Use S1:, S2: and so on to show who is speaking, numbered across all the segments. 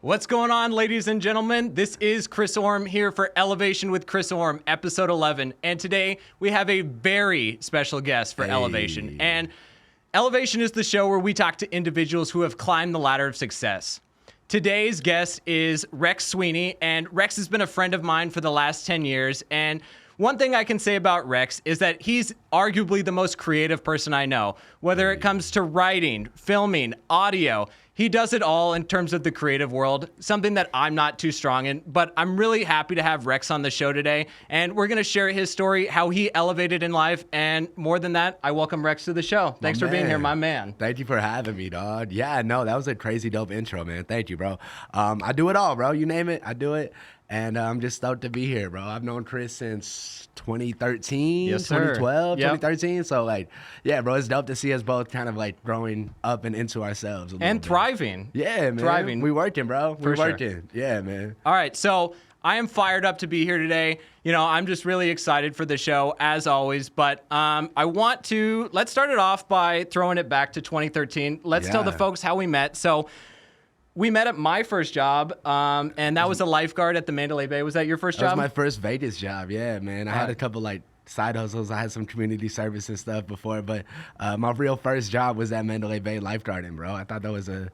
S1: What's going on, ladies and gentlemen? This is Chris Oram here for Elevation with Chris Oram, episode 11. And today we have a very special guest for Elevation. And Elevation is the show where we talk to individuals who have climbed the ladder of success. Today's guest is Rex Sweeney, and Rex has been a friend of mine for the last 10 years. And one thing I can say about Rex is that he's arguably the most creative person I know. Whether it comes to writing, filming, audio, he does it all in terms of the creative world, something that I'm not too strong in. But I'm really happy to have Rex on the show today, and we're going to share his story, how he elevated in life, and more than that, I welcome Rex to the show. Thanks for being here, my man.
S2: Thank you for having me, dog. Yeah, no, that was a crazy dope intro, man. Thank you, bro. I do it all, bro. You name it, I do it. And I'm just stoked to be here, bro. I've known Chris since 2013,
S1: yes, sir.
S2: 2012,
S1: yep.
S2: 2013. So, like, yeah, bro, it's dope to see us both kind of, like, growing up and into ourselves.
S1: And thriving.
S2: Yeah, man.
S1: Thriving.
S2: We working, bro.
S1: For
S2: we
S1: sure.
S2: working. Yeah, man.
S1: All right, so I am fired up to be here today. You know, I'm just really excited for the show, as always. But let's start it off by throwing it back to 2013. Let's tell the folks how we met. So we met at my first job, and that was a lifeguard at the Mandalay Bay. Was that your first job?
S2: That was my first Vegas job, yeah, man. I had a couple, like, side hustles. I had some community service and stuff before, but my real first job was at Mandalay Bay lifeguarding, bro. I thought that was a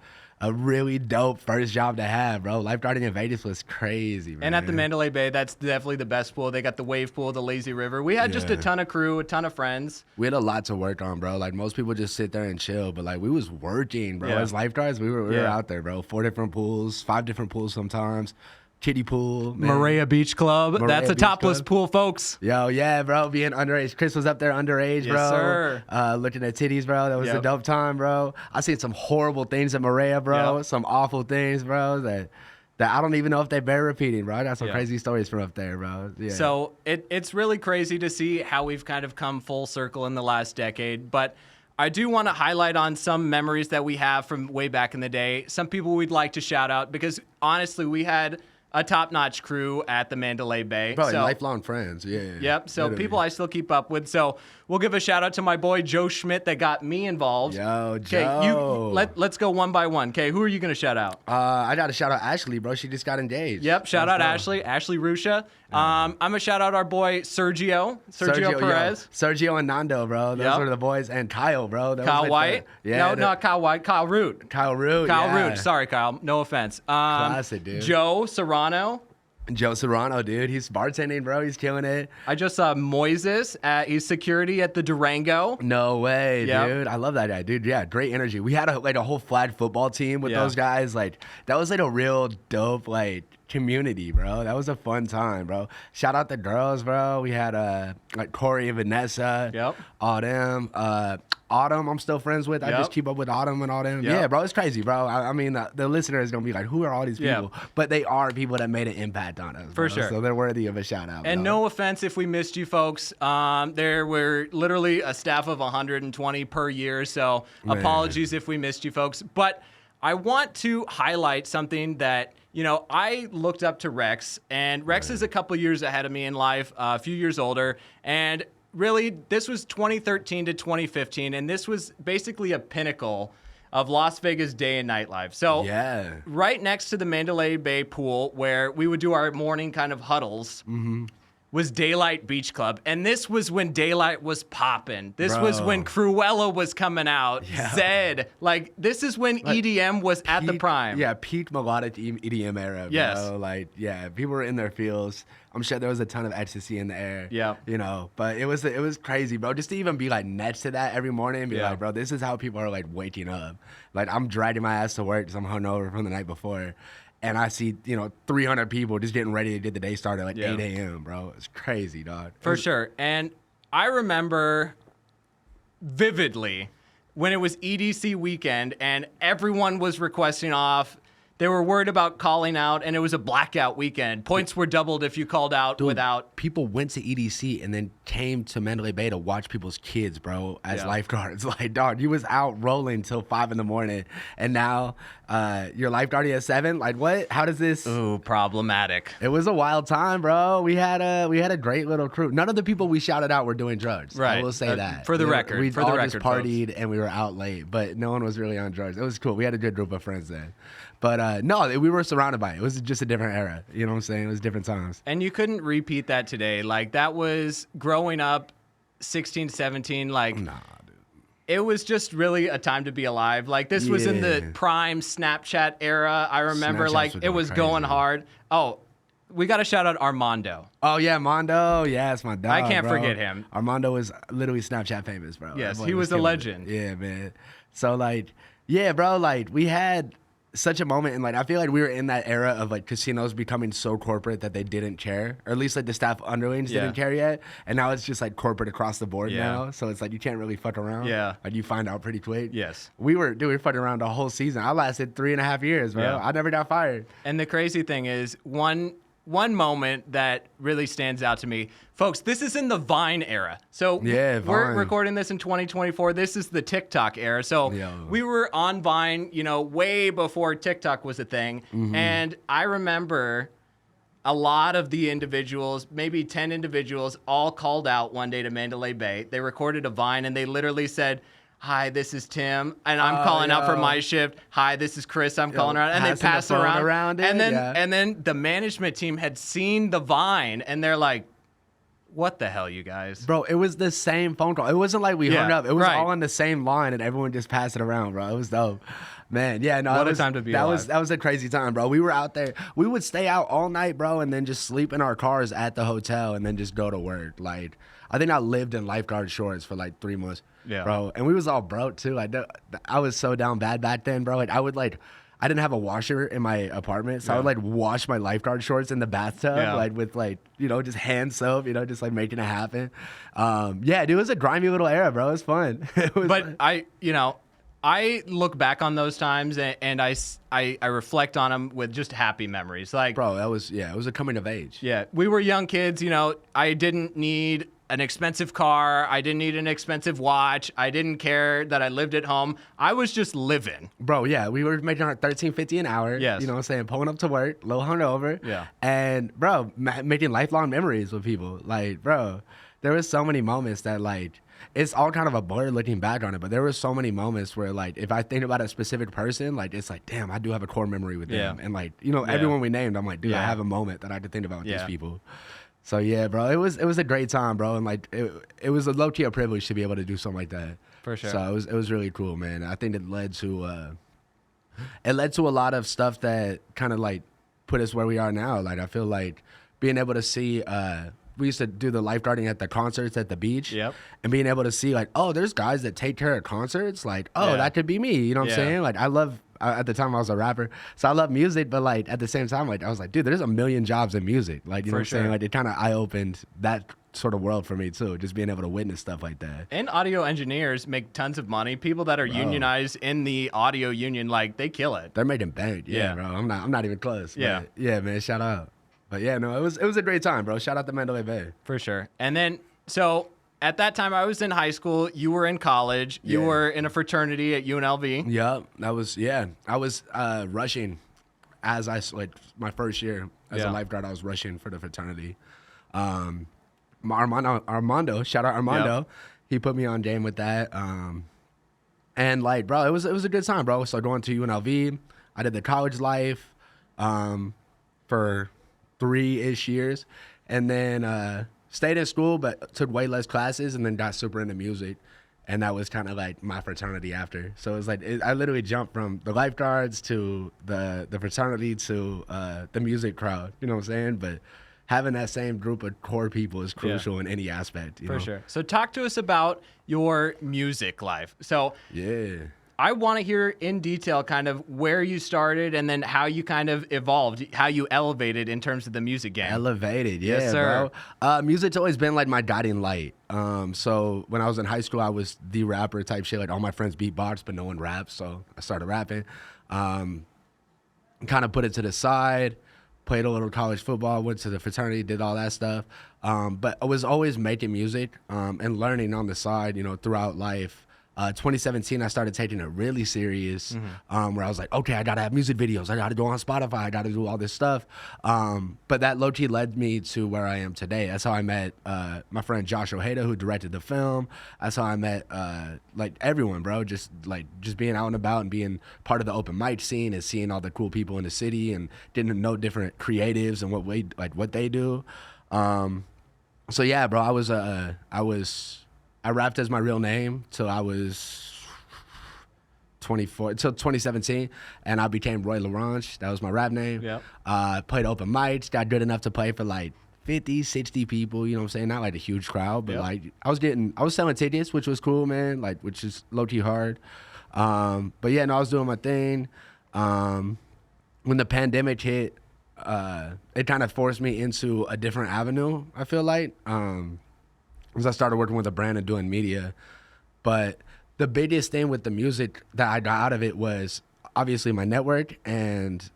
S2: really dope first job to have, bro. Lifeguarding in Vegas was crazy, man.
S1: And at the Mandalay Bay, that's definitely the best pool. They got the wave pool, the lazy river. We had just a ton of crew, a ton of friends.
S2: We had a lot to work on, bro. Like, most people just sit there and chill, but, like, we was working, bro. As lifeguards, we were out there, bro. 4 different pools, 5 different pools sometimes. Kiddie pool, man.
S1: Maria Beach Club. That's a topless pool, folks.
S2: Yo, yeah, bro. Being underage. Chris was up there underage, bro.
S1: Yes, sir.
S2: Looking at titties, bro. That was a dope time, bro. I seen some horrible things at Maria, bro. Some awful things, bro. That I don't even know if they bear repeating, bro. I got some crazy stories from up there, bro. Yeah.
S1: So it's really crazy to see how we've kind of come full circle in the last decade. But I do want to highlight on some memories that we have from way back in the day. Some people we'd like to shout out because, honestly, we had a top-notch crew at the Mandalay Bay.
S2: Probably lifelong friends, yeah.
S1: Yep, so people I still keep up with. So we'll give a shout-out to my boy Joe Schmidt that got me involved.
S2: Yo, Joe.
S1: Let's go one by one. Okay, who are you going to shout out?
S2: I got to shout out Ashley, bro. She just got engaged.
S1: Yep, shout out Ashley Rusha. I'm going to shout out our boy Sergio Perez.
S2: Yo. Sergio and Nando, bro. Those were the boys. And Kyle, bro.
S1: Kyle White. Not Kyle White. Kyle Root.
S2: Kyle Root,
S1: Sorry, Kyle. No offense.
S2: Classic, dude.
S1: Joe Serrano.
S2: Joe Serrano, dude. He's bartending, bro. He's killing it.
S1: I just saw Moises. He's security at the Durango.
S2: No way, dude. I love that guy, dude. Yeah, great energy. We had a whole flag football team with those guys. Like, that was like a real dope, like, community, bro. That was a fun time, bro. Shout out the girls, bro. We had like Corey and Vanessa. All them. Autumn, I'm still friends with. I just keep up with Autumn and all them. Yeah, bro, it's crazy, bro. I mean, the listener is gonna be like, who are all these people? But they are people that made an impact on us,
S1: for sure.
S2: So they're worthy of a shout out.
S1: And no offense if we missed you, folks. There were literally a staff of 120 per year, so apologies if we missed you, folks. But I want to highlight something that, you know, I looked up to Rex, and Rex is a couple years ahead of me in life, a few years older, and really, this was 2013 to 2015, and this was basically a pinnacle of Las Vegas day and nightlife. So right next to the Mandalay Bay pool, where we would do our morning kind of huddles, was Daylight Beach Club. And this was when Daylight was popping. This was when Cruella was coming out. Zed. Like, this is when EDM was at the prime.
S2: Yeah, peak melodic EDM era, bro. Like, people were in their feels. I'm sure there was a ton of ecstasy in the air. You know, but it was crazy, bro. Just to even be, like, next to that every morning and be like, bro, this is how people are, like, waking up. Like, I'm dragging my ass to work because I'm hungover from the night before. And I see, 300 people just getting ready to get the day started at like 8 a.m., bro. It's crazy, dog.
S1: For sure. And I remember vividly when it was EDC weekend and everyone was requesting off. They were worried about calling out, and it was a blackout weekend. Points were doubled if you called out without.
S2: People went to EDC and then came to Mandalay Bay to watch people's kids, bro, as lifeguards. Like, dog, you was out rolling till 5 in the morning, and now you're lifeguarding at 7. Like, what? How does this?
S1: Ooh, problematic.
S2: It was a wild time, bro. We had a great little crew. None of the people we shouted out were doing drugs.
S1: Right.
S2: I will say that.
S1: For the record.
S2: We all just partied
S1: folks.
S2: And we were out late, but no one was really on drugs. It was cool. We had a good group of friends then. But no, we were surrounded by it. It was just a different era. You know what I'm saying? It was different times.
S1: And you couldn't repeat that today. Like, that was growing up 16, 17, like...
S2: Nah.
S1: It was just really a time to be alive. Like, this was in the prime Snapchat era. I remember, like, it was going hard. Oh, we got to shout out Armando.
S2: Oh, yeah, Mondo. Yeah, it's my dog,
S1: I can't
S2: bro.
S1: forget him.
S2: Armando was literally Snapchat famous, bro.
S1: Yes, he was a legend.
S2: Yeah, man. So, like, yeah, bro, like, we had such a moment, and, like, I feel like we were in that era of, like, casinos becoming so corporate that they didn't care, or at least, like, the staff underlings didn't care yet, and now it's just, like, corporate across the board now, so it's, like, you can't really fuck around.
S1: Yeah.
S2: Like, you find out pretty quick.
S1: Yes.
S2: We were fucking around the whole season. I lasted 3.5 years, bro.
S1: Yeah.
S2: I never got fired.
S1: And the crazy thing is, one moment that really stands out to me, folks, this is in the Vine era. So
S2: Yeah,
S1: we're
S2: Vine.
S1: recording this in 2024. This is the TikTok era. So we were on Vine, you know, way before TikTok was a thing. And I remember a lot of the individuals, maybe 10 individuals, all called out one day to Mandalay Bay. They recorded a Vine and they literally said, "Hi, this is Tim, and I'm calling out for my shift. Hi, this is Chris. I'm calling around." And they pass around
S2: it,
S1: and then the management team had seen the Vine, and they're like, "What the hell, you guys?"
S2: Bro, it was the same phone call. It wasn't like we hung up. It was
S1: right.
S2: all on the same line, and everyone just passed it around, bro. It was dope. Man, yeah, no,
S1: What a time to be alive.
S2: That was a crazy time, bro. We were out there. We would stay out all night, bro, and then just sleep in our cars at the hotel, and then just go to work. Like, I think I lived in lifeguard shorts for like 3 months, bro. And we was all broke too. I was so down bad back then, bro. Like, I didn't have a washer in my apartment, so I would like wash my lifeguard shorts in the bathtub, like with like, you know, just hand soap, you know, just like making it happen. Yeah, dude, it was a grimy little era, bro. It was fun.
S1: But I look back on those times and I reflect on them with just happy memories. Like,
S2: bro, it was a coming of age.
S1: Yeah, we were young kids, you know. I didn't need an expensive car. I didn't need an expensive watch. I didn't care that I lived at home. I was just living.
S2: Bro, yeah, we were making our $13.50 an hour.
S1: Yes.
S2: You know what I'm saying? Pulling up to work, a little hungover.
S1: Yeah.
S2: And, bro, making lifelong memories with people. Like, bro, there was so many moments that, like, it's all kind of a blur looking back on it, but there were so many moments where, like, if I think about a specific person, like, it's like, damn, I do have a core memory with them. And, like, you know, everyone we named, I'm like, dude, I have a moment that I could think about with these people. So, yeah, bro, it was a great time, bro. And, like, it was a low-key a privilege to be able to do something like that.
S1: For sure.
S2: So it was really cool, man. I think it led to a lot of stuff that kind of, like, put us where we are now. Like, I feel like being able to see we used to do the lifeguarding at the concerts at the beach.
S1: Yep.
S2: And being able to see, like, oh, there's guys that take care of concerts. Like, oh, that could be me. You know what I'm saying? Like, I love, at the time I was a rapper, so I love music, but, like, at the same time, like, I was like, dude, there's a million jobs in music. Like, you know what I'm saying? Like, it kind of eye-opened that sort of world for me, too, just being able to witness stuff like that.
S1: And audio engineers make tons of money. People that are unionized in the audio union, like, they kill it.
S2: They're making bank. Yeah, bro. I'm not even close.
S1: Yeah.
S2: But yeah, man, shout out. But yeah, no, it was a great time, bro. Shout out to Mandalay Bay.
S1: For sure. And then, so at that time, I was in high school. You were in college. You were in a fraternity at UNLV.
S2: Yep. I was rushing as my first year as a lifeguard. I was rushing for the fraternity. Armando, shout out Armando. Yep. He put me on game with that. And, like, bro, it was a good time, bro. So going to UNLV, I did the college life for 3-ish years, and then stayed in school but took way less classes, and then got super into music, and that was kind of like my fraternity after. So it was like I literally jumped from the lifeguards to the fraternity to the music crowd, you know what I'm saying? But having that same group of core people is crucial in any aspect, you know?
S1: For sure. So talk to us about your music life. So I want to hear in detail kind of where you started and then how you kind of evolved, how you elevated in terms of the music game.
S2: Elevated,
S1: yes, sir.
S2: Bro. Music's always been like my guiding light. So when I was in high school, I was the rapper type shit. Like, all my friends beatbox, but no one raps, so I started rapping. Kind of put it to the side, played a little college football, went to the fraternity, did all that stuff. But I was always making music and learning on the side, you know, throughout life. 2017, I started taking it really serious, where I was like, okay, I gotta have music videos. I gotta go on Spotify. I gotta do all this stuff. But that low-key led me to where I am today. That's how I met my friend Josh Ojeda, who directed the film. That's how I met like everyone, bro. Just being out and about and being part of the open mic scene and seeing all the cool people in the city and getting to know different creatives and what they do. So yeah, bro, I rapped as my real name till I was 24, till 2017, and I became Roy LaRange. That was my rap name. Yep. Played open mics, got good enough to play for like 50, 60 people, you know what I'm saying? Not like a huge crowd, but yep. Like I was selling tickets, which was cool, man, like which is low-key hard. But yeah, no, I was doing my thing. When the pandemic hit, it kind of forced me into a different avenue, I feel like. Because I started working with a brand and doing media. But the biggest thing with the music that I got out of it was obviously my network, and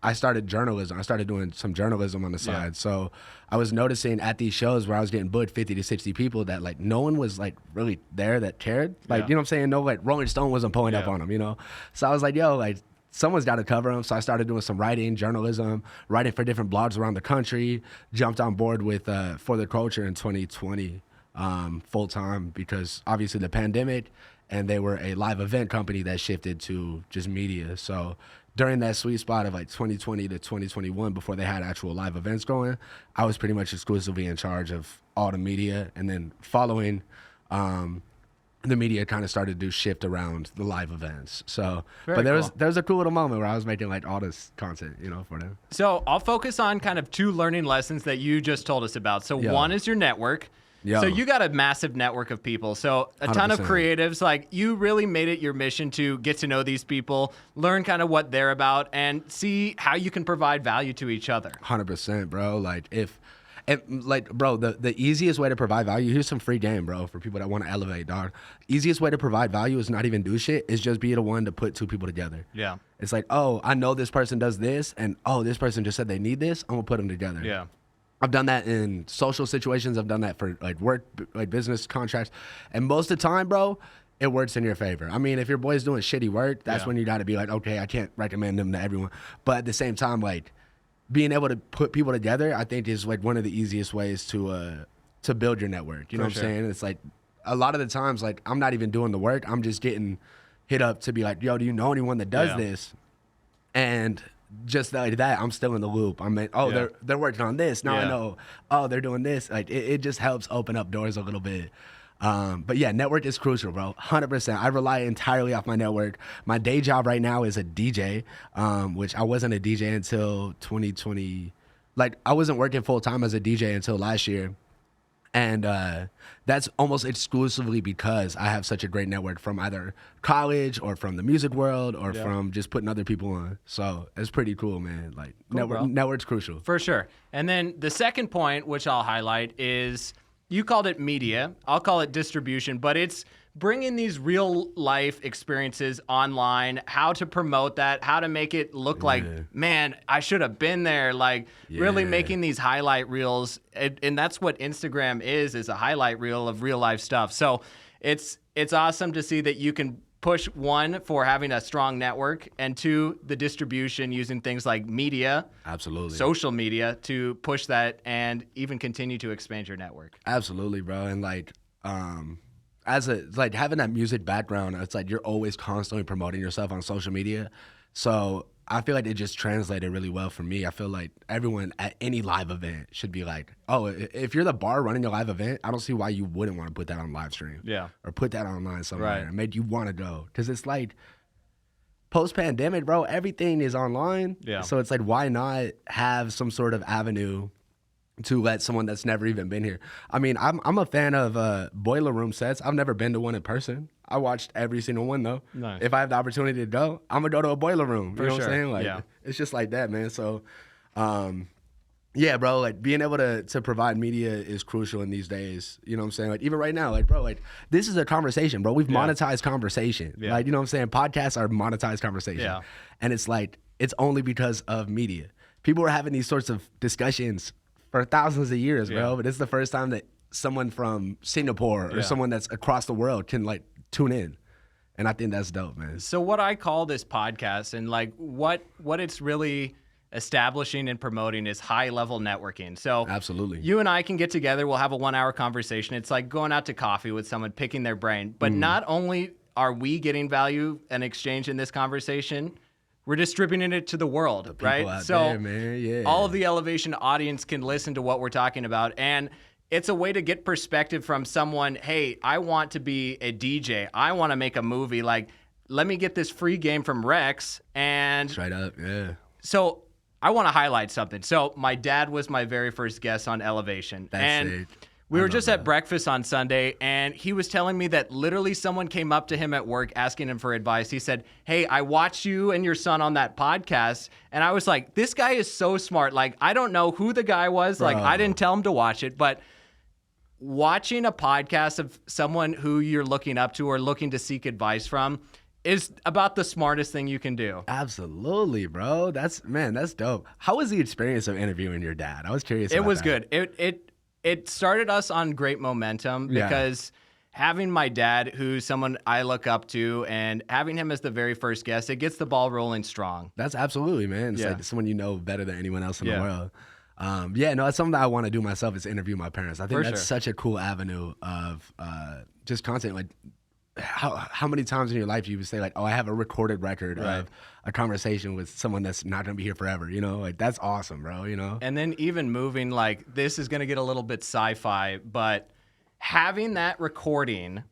S2: I started journalism. I started doing some journalism on the side. Yeah. So I was noticing at these shows where I was getting booked 50 to 60 people that like no one was like really there that cared. Like, you know what I'm saying? No, like Rolling Stone wasn't pulling up on them, you know? So I was like, yo, like someone's got to cover them. So I started doing some writing, journalism, writing for different blogs around the country, jumped on board with For the Culture in 2020. Full time, because obviously the pandemic, and they were a live event company that shifted to just media. So during that sweet spot of like 2020 to 2021, before they had actual live events going, I was pretty much exclusively in charge of all the media. And then following, the media kind of started to shift around the live events. So, but there was a cool little moment where I was making like all this content, you know, for them.
S1: So I'll focus on kind of two learning lessons that you just told us about. So one is your network. So you got a massive network of people. So a ton 100%. Of creatives, like you really made it your mission to get to know these people, learn kind of what they're about, and see how you can provide value to each other.
S2: 100%, bro. Like bro, the easiest way to provide value, here's some free game, bro, for people that want to elevate, dog. Easiest way to provide value is not even do shit, is just be the one to put two people together. Yeah. It's like, oh, I know this person does this, and oh, this person just said they need this, I'm gonna put them together. Yeah. I've done that in social situations. I've done that for like work, like business contracts. And most of the time, bro, it works in your favor. I mean, if your boy's doing shitty work, that's when you got to be like, okay, I can't recommend them to everyone. But at the same time, like being able to put people together, I think is like one of the easiest ways to build your network. You know what I'm saying? It's like a lot of the times, like I'm not even doing the work. I'm just getting hit up to be like, yo, do you know anyone that does this? And just like that, I'm still in the loop. I'm like, oh, they're working on this. Now I know, oh, they're doing this. Like it just helps open up doors a little bit. But yeah, network is crucial, bro. 100%. I rely entirely off my network. My day job right now is a DJ, which I wasn't a DJ until 2020. Like I wasn't working full time as a DJ until last year. And that's almost exclusively because I have such a great network from either college or from the music world or from just putting other people on. So it's pretty cool, man. Like network's crucial.
S1: For sure. And then the second point, which I'll highlight, is you called it media. I'll call it distribution, but it's bringing these real life experiences online, how to promote that, how to make it look like, man, I should have been there. Like really making these highlight reels. And that's what Instagram is a highlight reel of real life stuff. So it's awesome to see that you can push, one, for having a strong network, and two, the distribution using things like media, absolutely, social media, to push that and even continue to expand your network.
S2: Absolutely, bro. And like, as a like having that music background, it's like you're always constantly promoting yourself on social media. So I feel like it just translated really well for me. I feel like everyone at any live event should be like, oh, if you're the bar running your live event, I don't see why you wouldn't want to put that on live stream. Yeah. Or put that online somewhere and make you want to go. Because it's like post-pandemic, bro, everything is online. Yeah. So it's like, why not have some sort of avenue to let someone that's never even been here. I mean, I'm a fan of boiler room sets. I've never been to one in person. I watched every single one though. Nice. If I have the opportunity to go, I'm gonna go to a boiler room. You know what I'm saying? Like it's just like that, man. So yeah, bro, like being able to provide media is crucial in these days. You know what I'm saying? Like even right now, like bro, like this is a conversation, bro. We've monetized conversation. Yeah. Like, you know what I'm saying? Podcasts are monetized conversation. Yeah. And it's like, it's only because of media. People are having these sorts of discussions for thousands of years, bro. But it's the first time that someone from Singapore or someone that's across the world can like tune in. And I think that's dope, man.
S1: So what I call this podcast and like what it's really establishing and promoting is high level networking. So
S2: Absolutely.
S1: you and I can get together. We'll have a 1 hour conversation. It's like going out to coffee with someone, picking their brain. But not only are we getting value and exchange in this conversation, we're distributing it to the world, right?
S2: Out
S1: So
S2: there, man. Yeah.
S1: all of the Elevation audience can listen to what we're talking about. And it's a way to get perspective from someone, hey, I want to be a DJ. I want to make a movie. Like, let me get this free game from Rex. And
S2: Straight up, yeah.
S1: so I want to highlight something. So my dad was my very first guest on Elevation.
S2: That's it.
S1: We were just at breakfast on Sunday, and he was telling me that literally someone came up to him at work asking him for advice. He said, hey, I watched you and your son on that podcast. And I was like, this guy is so smart. Like, I don't know who the guy was. Like, I didn't tell him to watch it, but watching a podcast of someone who you're looking up to or looking to seek advice from is about the smartest thing you can do.
S2: Absolutely, bro. That's dope. How was the experience of interviewing your dad? I was curious.
S1: It was good. It started us on great momentum because having my dad, who's someone I look up to, and having him as the very first guest, it gets the ball rolling strong.
S2: That's absolutely, man. It's like someone you know better than anyone else in the world. No, that's something that I want to do myself is interview my parents. I think that's such a cool avenue of just content. Like, how many times in your life you would say like, oh, I have a recorded record of a conversation with someone that's not going to be here forever, you know? Like, that's awesome, bro, you know?
S1: And then even moving, like, this is going to get a little bit sci-fi, but having that recording,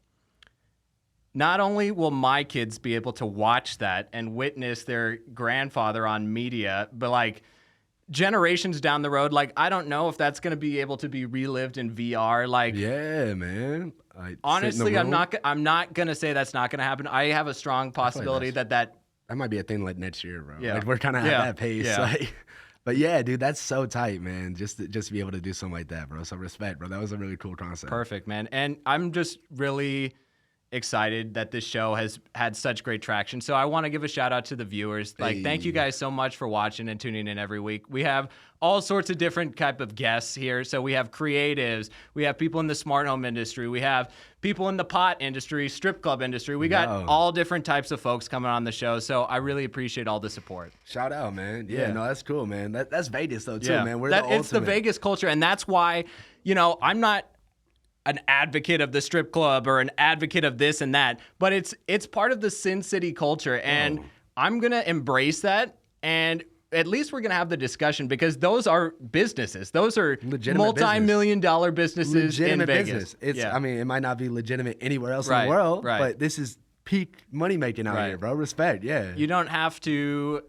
S1: not only will my kids be able to watch that and witness their grandfather on media, but like generations down the road, like, I don't know if that's going to be able to be relived in VR. Like,
S2: yeah, man.
S1: Honestly, I'm not going to say that's not going to happen. I have a strong possibility that
S2: might be a thing like next year, bro.
S1: Yeah.
S2: Like, we're kind of at that pace.
S1: Yeah.
S2: Like, but yeah, dude, that's so tight, man. Just to be able to do something like that, bro. So respect, bro. That was a really cool concept.
S1: Perfect, man. And I'm just really excited that this show has had such great traction. So I want to give a shout out to the viewers. Like, thank you guys so much for watching and tuning in every week. We have all sorts of different type of guests here. So we have creatives, we have people in the smart home industry, we have people in the pot industry, strip club industry. We got all different types of folks coming on the show. So I really appreciate all the support.
S2: Shout out, man. Yeah. No, that's cool, man. That's Vegas though too, man.
S1: It's the Vegas culture, and that's why, you know, I'm not an advocate of the strip club or an advocate of this and that, but it's part of the Sin City culture, and I'm gonna embrace that, and at least we're gonna have the discussion because those are businesses. Those are multi-million-dollar businesses
S2: legitimate
S1: in Vegas.
S2: Business. I mean, it might not be legitimate anywhere else in the world, but this is peak money making out here, bro. Respect,
S1: You don't have to.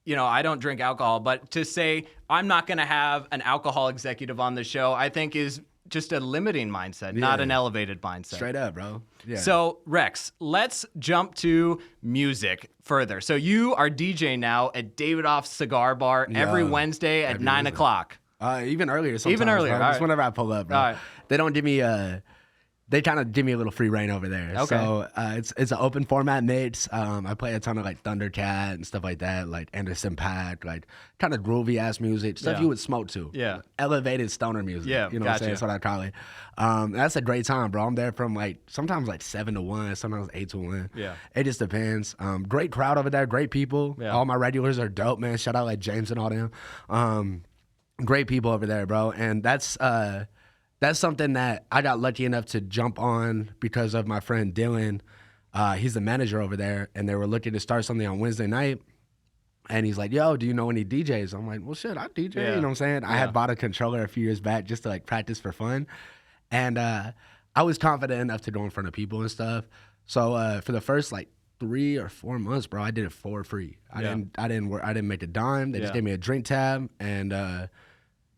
S1: You know, I don't drink alcohol, but to say I'm not gonna have an alcohol executive on the show, I think is just a limiting mindset, not an elevated mindset.
S2: Straight up, bro. Yeah.
S1: So, Rex, let's jump to music further. So you are DJing now at Davidoff Cigar Bar every Wednesday at 9 o'clock.
S2: Even earlier sometimes.
S1: Even earlier.
S2: Just whenever I pull up, bro. They don't give me they kind of give me a little free reign over there.
S1: Okay.
S2: So it's an open format mix. I play a ton of like Thundercat and stuff like that, like Anderson .Paak, like kind of groovy ass music, stuff you would smoke to.
S1: Yeah.
S2: Elevated stoner music.
S1: Yeah.
S2: You know what I'm saying? That's what I call it. That's a great time, bro. I'm there from like sometimes like 7 to 1, sometimes 8 to 1.
S1: Yeah.
S2: It just depends. Great crowd over there, great people.
S1: Yeah.
S2: All my regulars are dope, man. Shout out like James and all them. Great people over there, bro. And that's something that I got lucky enough to jump on because of my friend Dylan. He's the manager over there, and they were looking to start something on Wednesday night. And he's like, yo, do you know any DJs? I'm like, well, shit, I DJ. You know what I'm saying? I had bought a controller a few years back just to like practice for fun. And I was confident enough to go in front of people and stuff. So for the first like 3 or 4 months, bro, I did it for free. I didn't make a dime. They just gave me a drink tab and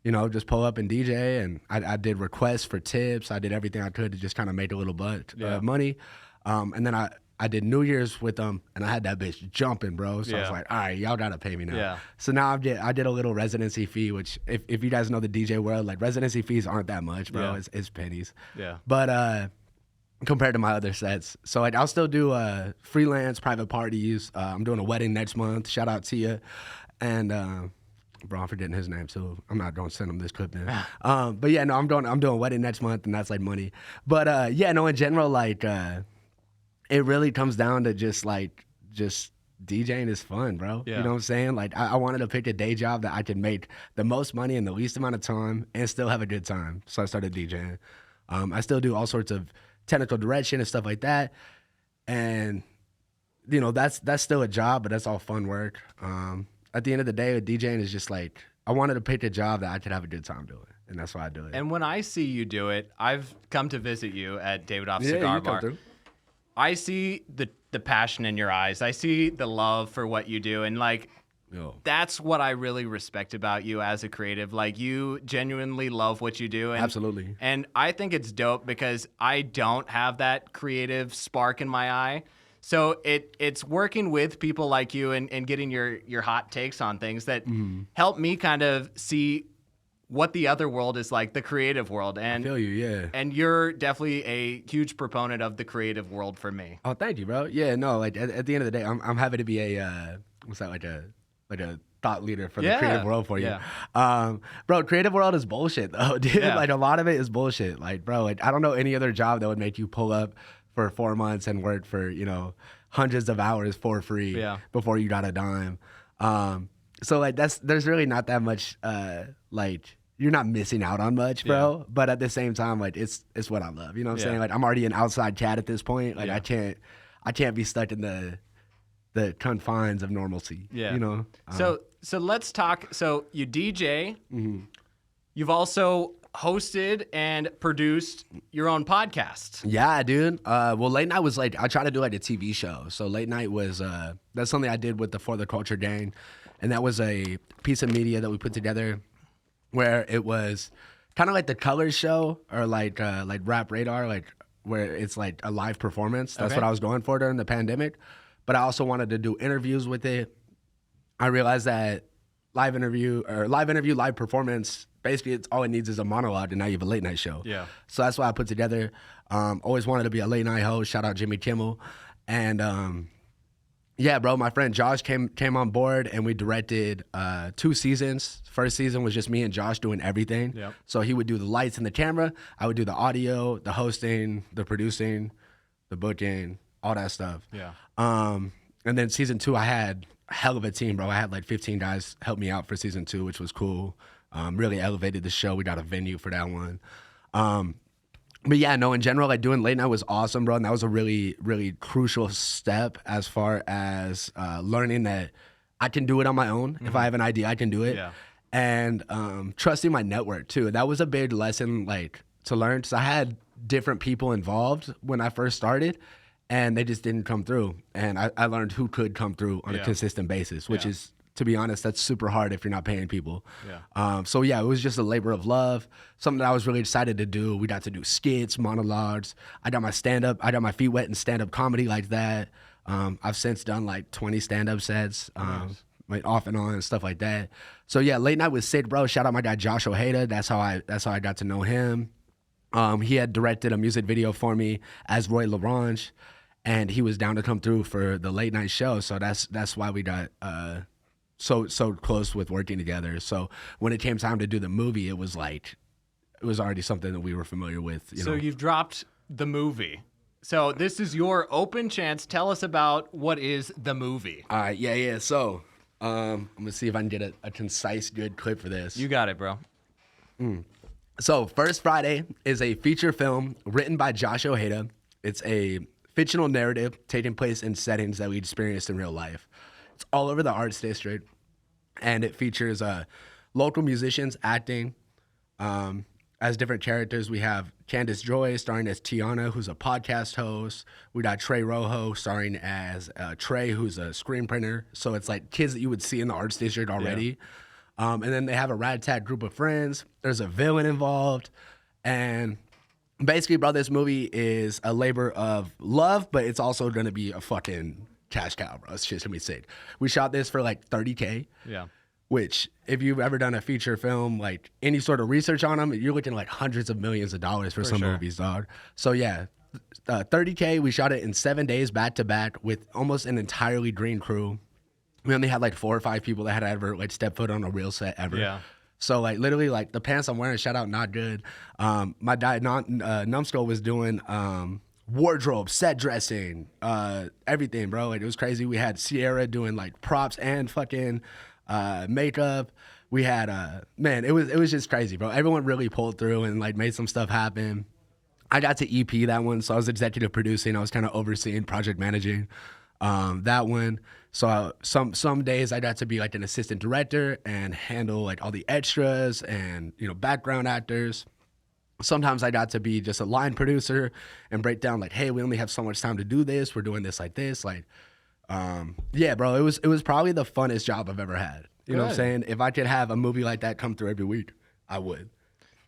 S2: you know, just pull up and DJ, and I did requests for tips. I did everything I could to just kind of make a little money. And then I did New Year's with them, and I had that bitch jumping, bro. So I was like, all right, y'all got to pay me now.
S1: Yeah.
S2: So now I did a little residency fee, which if you guys know the DJ world, like residency fees aren't that much, bro.
S1: Yeah.
S2: It's pennies.
S1: Yeah.
S2: But compared to my other sets. So like, I'll still do freelance private parties. I'm doing a wedding next month. Shout out to you. And bro, I'm forgetting his name, so I'm not going to send him this clip then. But yeah, no, I'm doing a wedding next month, and that's like money. But yeah, no, in general, like it really comes down to just DJing is fun, bro.
S1: Yeah.
S2: You know what I'm saying? Like I wanted to pick a day job that I could make the most money in the least amount of time and still have a good time. So I started DJing. I still do all sorts of technical direction and stuff like that. And you know, that's still a job, but that's all fun work. At the end of the day, DJing is just like, I wanted to pick a job that I could have a good time doing. And that's why I do it.
S1: And when I see you do it, I've come to visit you at Davidoff
S2: Yeah,
S1: Cigar
S2: you come
S1: Bar.
S2: through.
S1: I see the passion in your eyes. I see the love for what you do. And like,
S2: Yo.
S1: that's what I really respect about you as a creative. Like, you genuinely love what you do. And,
S2: Absolutely.
S1: And I think it's dope because I don't have that creative spark in my eye. So it's working with people like you and getting your hot takes on things that help me kind of see what the other world is like, the creative world. And
S2: I feel you, yeah.
S1: And you're definitely a huge proponent of the creative world for me.
S2: Oh, thank you, bro. Yeah, no, like at the end of the day, I'm happy to be a what's that, like a thought leader for the creative world for you.
S1: Yeah.
S2: Bro, creative world is bullshit though, dude.
S1: Yeah.
S2: Like a lot of it is bullshit. Like, bro, like, I don't know any other job that would make you pull up for 4 months and work for, you know, hundreds of hours for free before you got a dime. So like there's really not that much like, you're not missing out on much, bro. But at the same time, like it's what I love. You know what I'm saying? Like I'm already an outside cat at this point. Like I can't be stuck in the confines of normalcy. Yeah. You know?
S1: So let's talk. So you DJ. You've also hosted and produced your own podcast.
S2: Yeah, dude. Well, late night was like, I try to do like a TV show. So late night was, that's something I did with the For the Culture gang. And that was a piece of media that we put together where it was kind of like the Colors show or like Rap Radar, like where it's like a live performance. That's what I was going for during the pandemic. But I also wanted to do interviews with it. I realized that live performance, basically it's all it needs is a monologue, and now you have a late night show.
S1: Yeah.
S2: So that's why I put together. Always wanted to be a late night host. Shout out Jimmy Kimmel. And yeah, bro, my friend Josh came on board, and we directed 2 seasons. First season was just me and Josh doing everything.
S1: Yep.
S2: So he would do the lights and the camera. I would do the audio, the hosting, the producing, the booking, all that stuff.
S1: Yeah.
S2: And then season 2, I had a hell of a team, bro. I had like 15 guys help me out for season 2, which was cool. Really elevated the show. We got a venue for that one. But yeah, no, in general, like doing late night was awesome, bro. And that was a really, really crucial step as far as learning that I can do it on my own. If I have an idea, I can do it.
S1: Yeah.
S2: And trusting my network too. That was a big lesson like to learn, because I had different people involved when I first started, and they just didn't come through. And I learned who could come through on a consistent basis, which is, to be honest, that's super hard if you're not paying people. Yeah. So yeah, it was just a labor of love, something that I was really excited to do. We got to do skits, monologues. I got my my feet wet in stand-up comedy like that. I've since done like 20 stand-up sets, like off and on and stuff like that. So yeah, late night was sick, bro. Shout out my guy Josh Ojeda. That's how I got to know him. He had directed a music video for me as Roy LaRange, and he was down to come through for the late night show. So that's why we got so close with working together. So when it came time to do the movie, it was already something that we were familiar with. You know?
S1: You've dropped the movie. So this is your open chance. Tell us about what is the movie.
S2: All right, yeah. So I'm gonna see if I can get a concise, good clip for this.
S1: You got it, bro.
S2: So First Friday is a feature film written by Josh Ojeda. It's a fictional narrative taking place in settings that we experienced in real life. It's all over the arts district, and it features local musicians acting as different characters. We have Candace Joy starring as Tiana, who's a podcast host. We got Trey Rojo starring as Trey, who's a screen printer. So it's like kids that you would see in the arts district already. Yeah. And then they have a ragtag group of friends. There's a villain involved. And basically, bro, this movie is a labor of love, but it's also going to be a fucking cash cow, bro. It's just going to be sick. We shot this for like $30K. Yeah. Which, if you've ever done a feature film, like any sort of research on them, you're looking at like hundreds of millions of dollars for some movies, dog. So yeah, $30K. We shot it in 7 days back to back with almost an entirely green crew. We only had like 4 or 5 people that had ever like stepped foot on a real set ever. Yeah. So like literally like the pants I'm wearing, shout out Not Good. My guy Numbskull was doing wardrobe, set dressing, everything, bro. Like, it was crazy. We had Sierra doing like props and fucking makeup. We had man, it was just crazy, bro. Everyone really pulled through and like made some stuff happen. I got to EP that one, so I was executive producing. I was kind of overseeing, project managing that one. So some days I got to be like an assistant director and handle like all the extras and, you know, background actors. Sometimes I got to be just a line producer and break down like, hey, we only have so much time to do this. We're doing this like this. Like, yeah, bro, it was probably the funnest job I've ever had. You know what I'm saying? If I could have a movie like that come through every week, I would.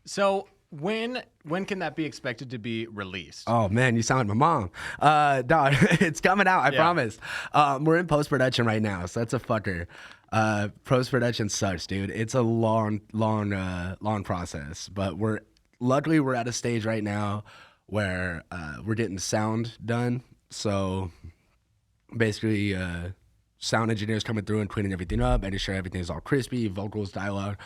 S1: So when can that be expected to be released?
S2: Oh man, you sound like my mom. Dog, it's coming out, I promise. We're in post-production right now, so that's a fucker. Post-production sucks, dude. It's a long process, but luckily we're at a stage right now where we're getting sound done. So basically, sound engineers coming through and cleaning everything up, making sure everything's all crispy, vocals, dialogue,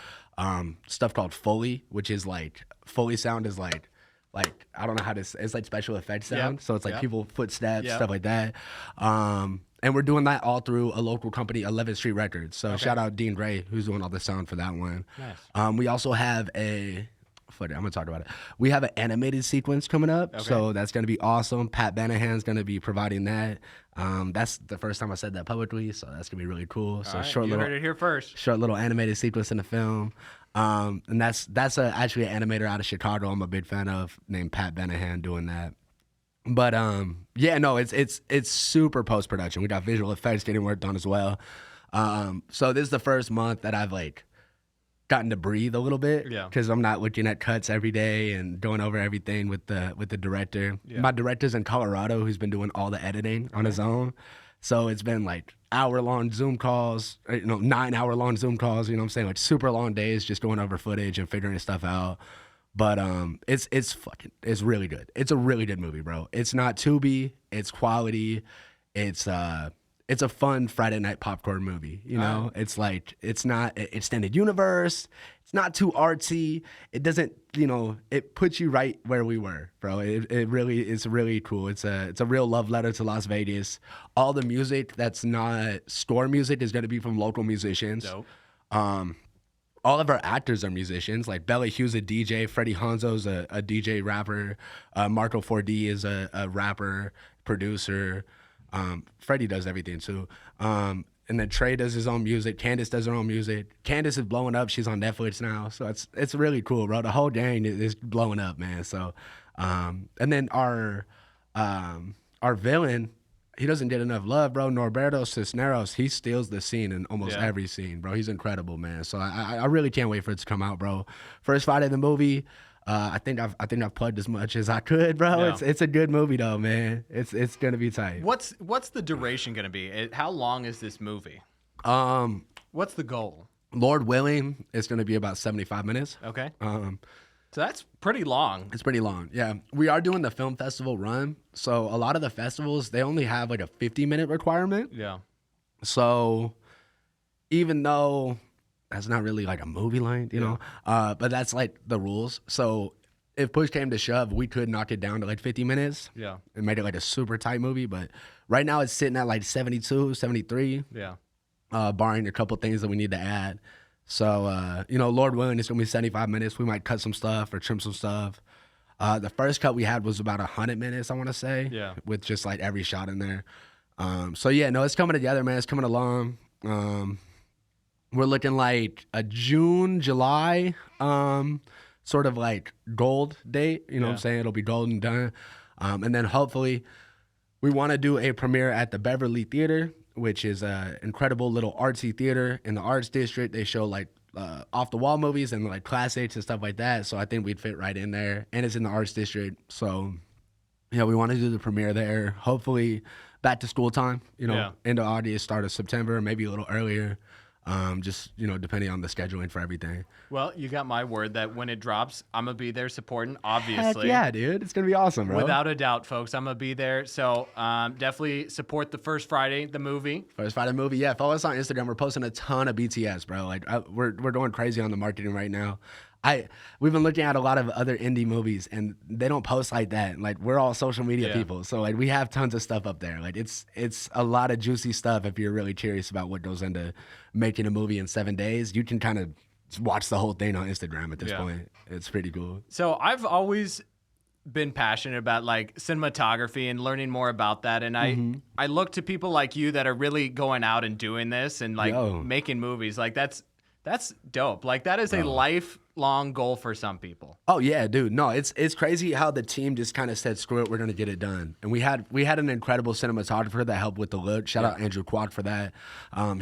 S2: stuff called Foley, which is like, Foley sound is like I don't know how to say, it's like special effects sound. So it's like people footsteps, stuff like that. And we're doing that all through a local company, 11th Street Records. So shout out Dean Gray, who's doing all the sound for that one. Nice. We also have I'm gonna talk about it. We have an animated sequence coming up, so that's gonna be awesome. Pat Banahan's gonna be providing that. That's the first time I said that publicly, so that's gonna be really cool. So
S1: you heard it here first.
S2: Short little animated sequence in the film, and that's actually an animator out of Chicago I'm a big fan of, named Pat Banahan, doing that. But yeah, no, it's super post production. We got visual effects getting work done as well. So this is the first month that I've like gotten to breathe a little bit, because I'm not looking at cuts every day and going over everything with the director. My director's in Colorado, who's been doing all the editing on his own. So it's been like hour-long Zoom calls, 9-hour-long Zoom calls, you know what I'm saying? Like super long days just going over footage and figuring stuff out. But it's really good. It's a really good movie, bro. It's not Tubi, it's quality. It's a fun Friday night popcorn movie, you know? It's like, it's not an extended universe. It's not too artsy. It doesn't, it puts you right where we were, bro. It really is really cool. It's a real love letter to Las Vegas. All the music that's not score music is going to be from local musicians. Dope. All of our actors are musicians. Like Bella Hughes, a DJ. Freddie Hanzo's a DJ rapper. Marco 4D is a rapper, producer. Freddie does everything too. And then Trey does his own music. Candace does her own music. Candace is blowing up. She's on Netflix now. So it's really cool, bro. The whole gang is blowing up, man. So, and then our villain, he doesn't get enough love, bro. Norberto Cisneros, he steals the scene in almost every scene, bro. He's incredible, man. So I really can't wait for it to come out, bro. First Friday the movie. I think I've plugged as much as I could, bro. Yeah. It's a good movie though, man. It's gonna be tight.
S1: What's the duration gonna be? How long is this movie? What's the goal?
S2: Lord willing, it's gonna be about 75 minutes.
S1: Okay. So that's pretty long.
S2: It's pretty long. Yeah, we are doing the film festival run, so a lot of the festivals they only have like a 50-minute requirement.
S1: Yeah.
S2: So even though that's not really like a movie line, you know, but that's like the rules. So if push came to shove, we could knock it down to like 50 minutes. Yeah. And make it like a super tight movie. But right now it's sitting at like 72, 73. Yeah. Barring a couple things that we need to add. So, Lord willing, it's going to be 75 minutes. We might cut some stuff or trim some stuff. The first cut we had was about 100 minutes, I want to say. Yeah. With just like every shot in there. So yeah, no, it's coming together, man. It's coming along. We're looking like a June, July, sort of like gold date. You know what I'm saying? It'll be golden done. And then hopefully we want to do a premiere at the Beverly Theater, which is an incredible little artsy theater in the Arts District. They show like off-the-wall movies and like classics and stuff like that. So I think we'd fit right in there. And it's in the Arts District. So, yeah, we want to do the premiere there. Hopefully back to school time, into August, start of September, maybe a little earlier. Just, depending on the scheduling for everything.
S1: Well, you got my word that when it drops, I'm going to be there supporting, obviously.
S2: Heck yeah, dude. It's going to be awesome, bro.
S1: Without a doubt, folks. I'm going to be there. So definitely support the First Friday, the movie.
S2: First Friday movie, yeah. Follow us on Instagram. We're posting a ton of BTS, bro. Like, we're going crazy on the marketing right now. we've been looking at a lot of other indie movies, and they don't post like that. Like, we're all social media people, so like we have tons of stuff up there. Like, it's a lot of juicy stuff. If you're really curious about what goes into making a movie in 7 days, you can kind of watch the whole thing on Instagram at this point. It's pretty cool.
S1: So I've always been passionate about like cinematography and learning more about that, and I look to people like you that are really going out and doing this and like making movies. Like that's dope. Like that is a lifelong goal for some people.
S2: Oh yeah, dude. No, it's crazy how the team just kind of said, screw it, we're gonna get it done. And we had an incredible cinematographer that helped with the look. Shout out Andrew Kwok for that.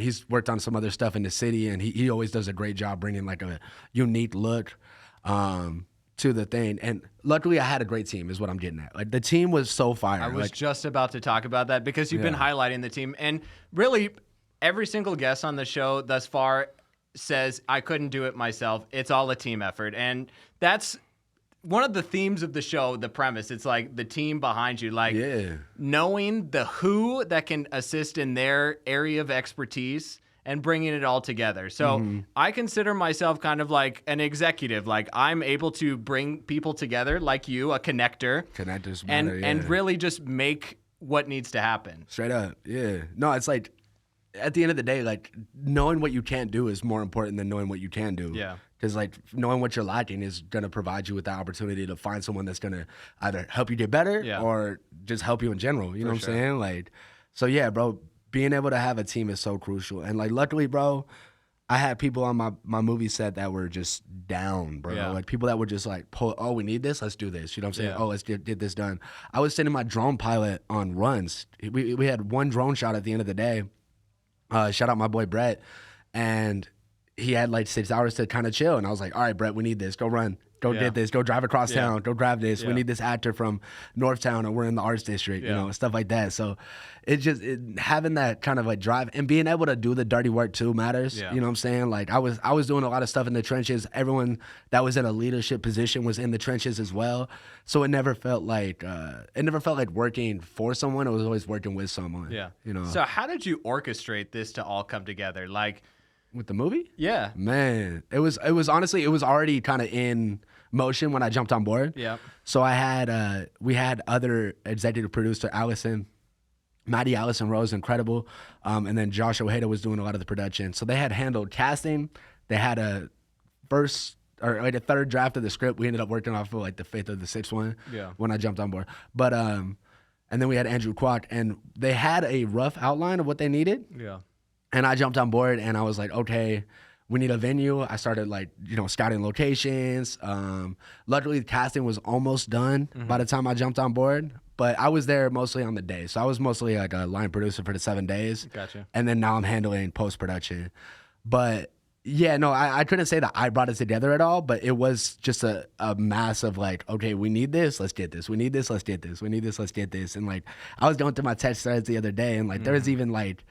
S2: He's worked on some other stuff in the city, and he always does a great job bringing like a unique look to the thing. And luckily I had a great team is what I'm getting at. Like the team was so fire.
S1: I was just about to talk about that because you've been highlighting the team, and really every single guest on the show thus far says I couldn't do it myself. It's all a team effort. And that's one of the themes of the show, the premise. It's like the team behind you, like knowing the who that can assist in their area of expertise and bringing it all together. So I consider myself kind of like an executive. Like I'm able to bring people together like you, a connector.
S2: Connectors
S1: matter, and really just make what needs to happen.
S2: Straight up, yeah. No, it's like at the end of the day, like knowing what you can't do is more important than knowing what you can do.
S1: Yeah.
S2: Because like knowing what you're lacking is going to provide you with the opportunity to find someone that's going to either help you get better or just help you in general. You know what I'm saying? Like, so yeah, bro, being able to have a team is so crucial. And like, luckily, bro, I had people on my movie set that were just down, bro.
S1: Yeah.
S2: Like people that were just like, oh, we need this, let's do this. You know what I'm saying? Oh, let's get this done. I was sending my drone pilot on runs. We had one drone shot at the end of the day. Shout out my boy Brett, and he had like 6 hours to kind of chill. And I was like, all right, Brett, we need this. Go run. Go get this. Go drive across town. Go grab this. We need this actor from Northtown, or we're in the arts district, you know, stuff like that. So having that kind of like drive and being able to do the dirty work too matters. You know what I'm saying? Like I was doing a lot of stuff in the trenches. Everyone that was in a leadership position was in the trenches as well. So it never felt like working for someone. It was always working with someone.
S1: Yeah.
S2: You know.
S1: So how did you orchestrate this to all come together? Like
S2: with the movie?
S1: Yeah.
S2: Man, it was honestly, it was already kind of in motion when I jumped on board.
S1: Yeah.
S2: So we had other executive producer, Maddie Allison Rose, incredible. And then Josh Ojeda was doing a lot of the production. So they had handled casting. They had a third draft of the script. We ended up working off of like the fifth or the sixth one when I jumped on board. But, and then we had Andrew Kwok, and they had a rough outline of what they needed. Yeah. And I jumped on board, and I was like, okay, we need a venue. I started like, scouting locations. Luckily, the casting was almost done by the time I jumped on board. But I was there mostly on the day. So I was mostly like a line producer for the 7 days.
S1: Gotcha.
S2: And then now I'm handling post-production. But yeah, no, I couldn't say that I brought it together at all, but it was just a mass of like, okay, we need this, let's get this. We need this, let's get this. We need this, let's get this. And like, I was going through my text threads the other day, and like, there was even like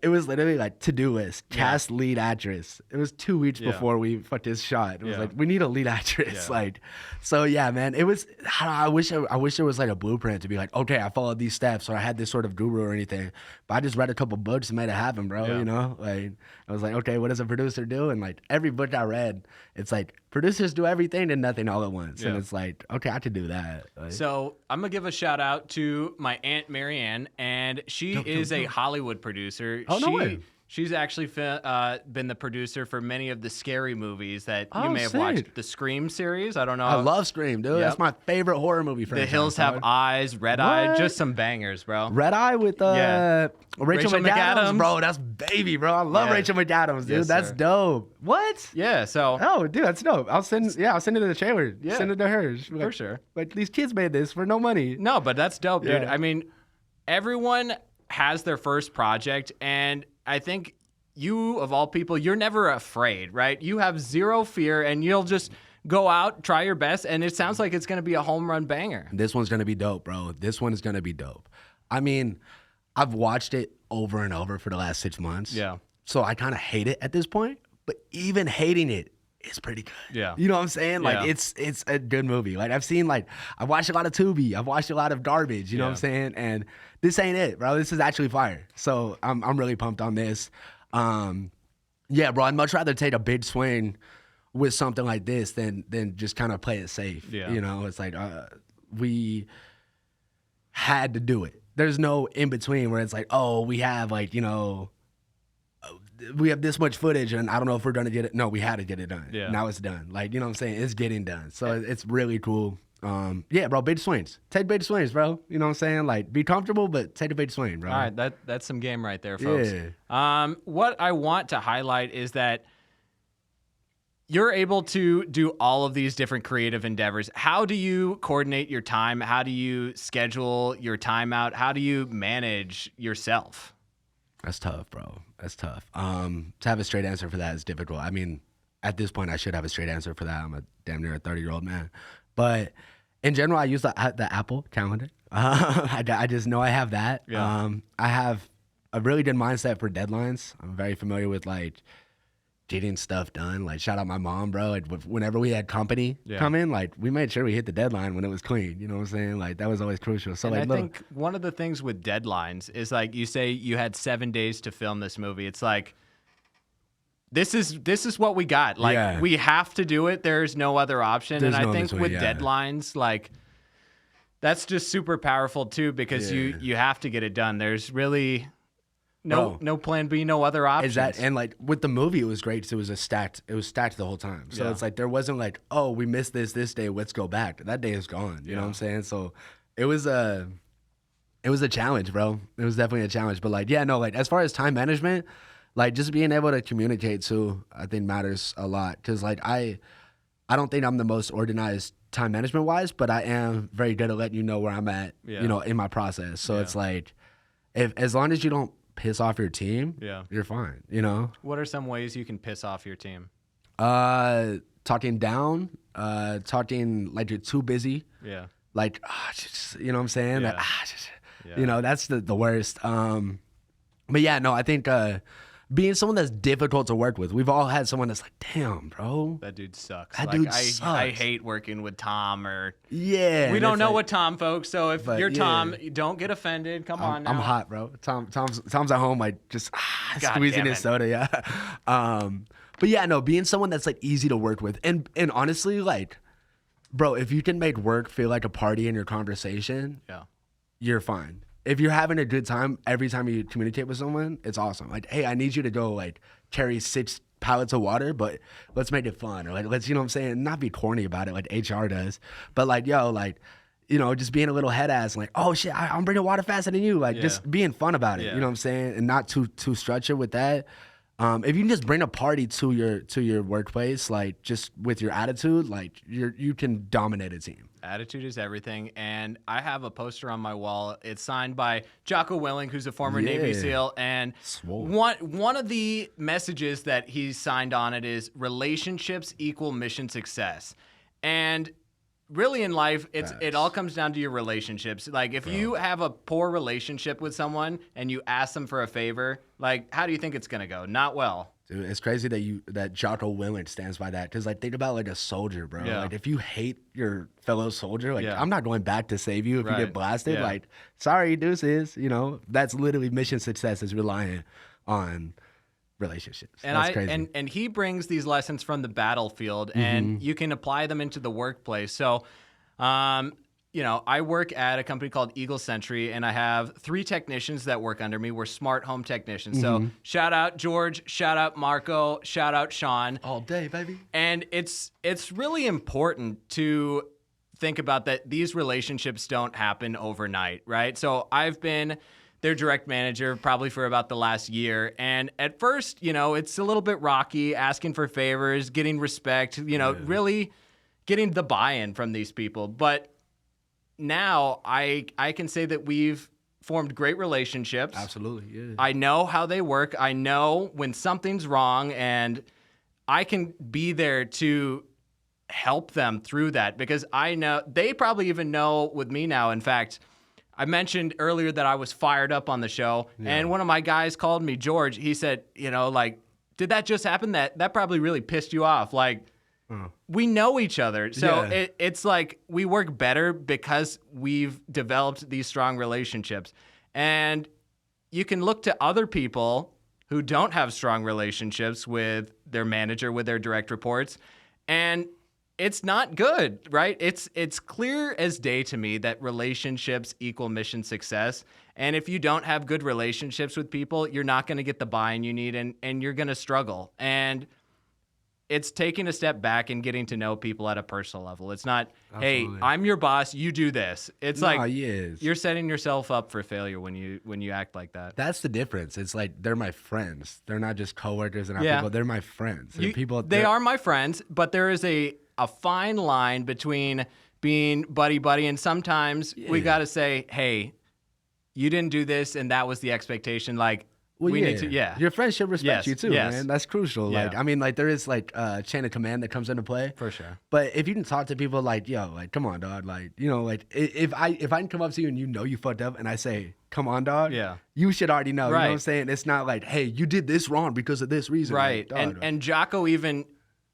S2: it was literally like to-do list, cast lead actress. It was 2 weeks before we fucked this shot. It was like, we need a lead actress. Like, so yeah, man, it was, I wish there was like a blueprint to be like, okay, I followed these steps, or I had this sort of guru or anything, but I just read a couple books and made it happen, bro. You know, like I was like, okay, what does a producer do? And like every book I read, it's like producers do everything and nothing all at once. And it's like, okay, I could do that. Like,
S1: so I'm gonna give a shout out to my Aunt Marianne, and she is a Hollywood producer.
S2: Oh, no way.
S1: She's actually been the producer for many of the scary movies that you may have watched. The Scream series. I don't know.
S2: I love Scream, dude. That's my favorite horror movie franchise.
S1: The Hills Have Eyes, Red Eye, just some bangers, bro.
S2: Red Eye with Rachel McAdams, bro. That's baby, bro. I love Rachel McAdams, dude. That's dope. What?
S1: Yeah. So.
S2: Oh, dude, that's dope. I'll send it to the trailer. Yeah. Send it to her. Like,
S1: for sure.
S2: Like these kids made this for no money.
S1: No, but that's dope, dude. I mean, everyone has their first project, and I think you, of all people, you're never afraid, right? You have zero fear, and you'll just go out, try your best, and it sounds like it's going to be a home run banger.
S2: This one's going to be dope, bro. This one is going to be dope. I mean, I've watched it over and over for the last 6 months. Yeah. So I kind of hate it at this point, but even hating it, it's pretty good. Yeah. You know what I'm saying? Like, it's a good movie. Like, I've watched a lot of Tubi. I've watched a lot of garbage, you know what I'm saying? And this ain't it, bro. This is actually fire. So I'm really pumped on this. Yeah, bro, I'd much rather take a big swing with something like this than just kind of play it safe.
S1: Yeah.
S2: You know, it's like we had to do it. There's no in between where it's like, oh, we have like, you know, we have this much footage and I don't know if we're gonna get it. No, we had to get it done.
S1: Yeah.
S2: Now it's done. Like, you know what I'm saying? It's getting done. So it's really cool. Yeah, bro, big swings. Take big swings, bro. You know what I'm saying? Like, be comfortable, but take a big swing, bro.
S1: All right, that's some game right there, folks.
S2: Yeah.
S1: What I want to highlight is that you're able to do all of these different creative endeavors. How do you coordinate your time? How do you schedule your time out? How do you manage yourself?
S2: That's tough, bro. That's tough. To have a straight answer for that is difficult. I mean, at this point, I should have a straight answer for that. I'm a damn near a 30-year-old man. But in general, I use the Apple calendar. I just know I have that.
S1: Yeah.
S2: I have a really good mindset for deadlines. I'm very familiar with, like, getting stuff done. Like, shout out my mom, bro. Like, whenever we had company come in, like, we made sure we hit the deadline when it was clean. You know what I'm saying? Like, that was always crucial. So,
S1: And
S2: like,
S1: I think one of the things with deadlines is, like, you say you had 7 days to film this movie. It's like, this is what we got. Like, we have to do it. There's no other option.
S2: There's
S1: and
S2: no
S1: I think
S2: between,
S1: with deadlines, like, that's just super powerful too, because you have to get it done. There's really no plan B, no other options.
S2: Exactly. And like with the movie, it was great because it was stacked the whole time. So it's like there wasn't like, oh, we missed this day, let's go back. That day is gone. You know what I'm saying? So it was a challenge, bro. It was definitely a challenge. But like, yeah, no, like as far as time management, like just being able to communicate too, I think matters a lot. Cause like I don't think I'm the most organized time management wise, but I am very good at letting you know where I'm at, you know, in my process. So it's like, as long as you don't piss off your team, you're fine, you know?
S1: What are some ways you can piss off your team?
S2: Talking down, talking like you're too busy.
S1: Yeah.
S2: Like, just, you know what I'm saying? Like, you know, that's the worst. But yeah, no, I think being someone that's difficult to work with. We've all had someone that's like, damn, bro.
S1: That dude sucks.
S2: That dude sucks.
S1: I hate working with Tom or...
S2: Yeah.
S1: We don't know what Tom, folks, so if you're Tom, don't get offended. Come on now.
S2: I'm hot, bro. Tom's at home, like, just squeezing his soda, yeah. But yeah, no, being someone that's, like, easy to work with. And honestly, like, bro, if you can make work feel like a party in your conversation, you're fine. If you're having a good time every time you communicate with someone, it's awesome. Like, hey, I need you to go like carry 6 pallets of water, but let's make it fun. Or like, let's, you know what I'm saying? Not be corny about it like HR does. But like, yo, like, you know, just being a little head ass, like, oh shit, I'm bringing water faster than you. Like just being fun about it. You know what I'm saying? And not too structured with that. If you can just bring a party to your workplace, like just with your attitude, like you can dominate a team.
S1: Attitude is everything, and I have a poster on my wall. It's signed by Jocko Willing, who's a former Navy SEAL, and one of the messages that he signed on it is relationships equal mission success. And really in life, it all comes down to your relationships. Like if you have a poor relationship with someone and you ask them for a favor, like how do you think it's gonna go? Not well.
S2: Dude, it's crazy that Jocko Willing stands by that. Cause like think about like a soldier, bro. Like if you hate your fellow soldier, like I'm not going back to save you if you get blasted. Like, sorry, deuces. You know, that's literally mission success is relying on relationships.
S1: And
S2: that's crazy.
S1: And he brings these lessons from the battlefield, and you can apply them into the workplace. So, you know, I work at a company called Eagle Sentry, and I have 3 technicians that work under me. We're smart home technicians. So shout out George, shout out Marco, shout out Sean.
S2: All day, baby.
S1: And it's really important to think about that these relationships don't happen overnight, right? So I've been their direct manager probably for about the last year. And at first, you know, it's a little bit rocky, asking for favors, getting respect, you know, really getting the buy-in from these people. But now I can say that we've formed great relationships.
S2: Absolutely, yeah.
S1: I know how they work. I know when something's wrong, and I can be there to help them through that because I know they probably even know with me now. In fact, I mentioned earlier that I was fired up on the show, and one of my guys called me, George. He said, you know, like, did that just happen? That probably really pissed you off. Like, we know each other. So it's like we work better because we've developed these strong relationships. And you can look to other people who don't have strong relationships with their manager, with their direct reports, And it's not good, right? It's clear as day to me that relationships equal mission success. And if you don't have good relationships with people, you're not going to get the buy-in you need, and you're going to struggle. And it's taking a step back and getting to know people at a personal level. It's not,
S2: Absolutely.
S1: hey, I'm your boss, you do this. It's
S2: Yes.
S1: you're setting yourself up for failure when you act like that.
S2: That's the difference. It's like they're my friends. They're not just coworkers and
S1: Yeah.
S2: people. They're my friends. And
S1: They are my friends, but there is a fine line between being buddy-buddy, and sometimes we got to say, hey, you didn't do this, and that was the expectation. Like,
S2: Well,
S1: we
S2: yeah.
S1: need to,
S2: Your friends should respect
S1: Yes,
S2: you too,
S1: yes.
S2: man. That's crucial.
S1: Yeah.
S2: Like, I mean, like there is like a chain of command that comes into play.
S1: For sure.
S2: But if you can talk to people like, yo, like, come on, dog. Like, you know, like if I can come up to you and you know you fucked up and I say, come on, dog.
S1: Yeah.
S2: You should already know. You
S1: Right.
S2: know what I'm saying? It's not like, hey, you did this wrong because of this reason.
S1: Right.
S2: Like, dog,
S1: And Jocko even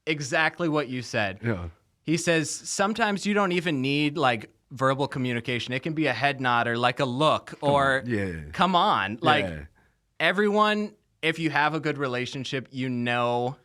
S1: exactly what you said.
S2: yeah.
S1: He says sometimes you don't even need like verbal communication. It can be a head nod or like a look or come on. Like everyone, if you have a good relationship, you know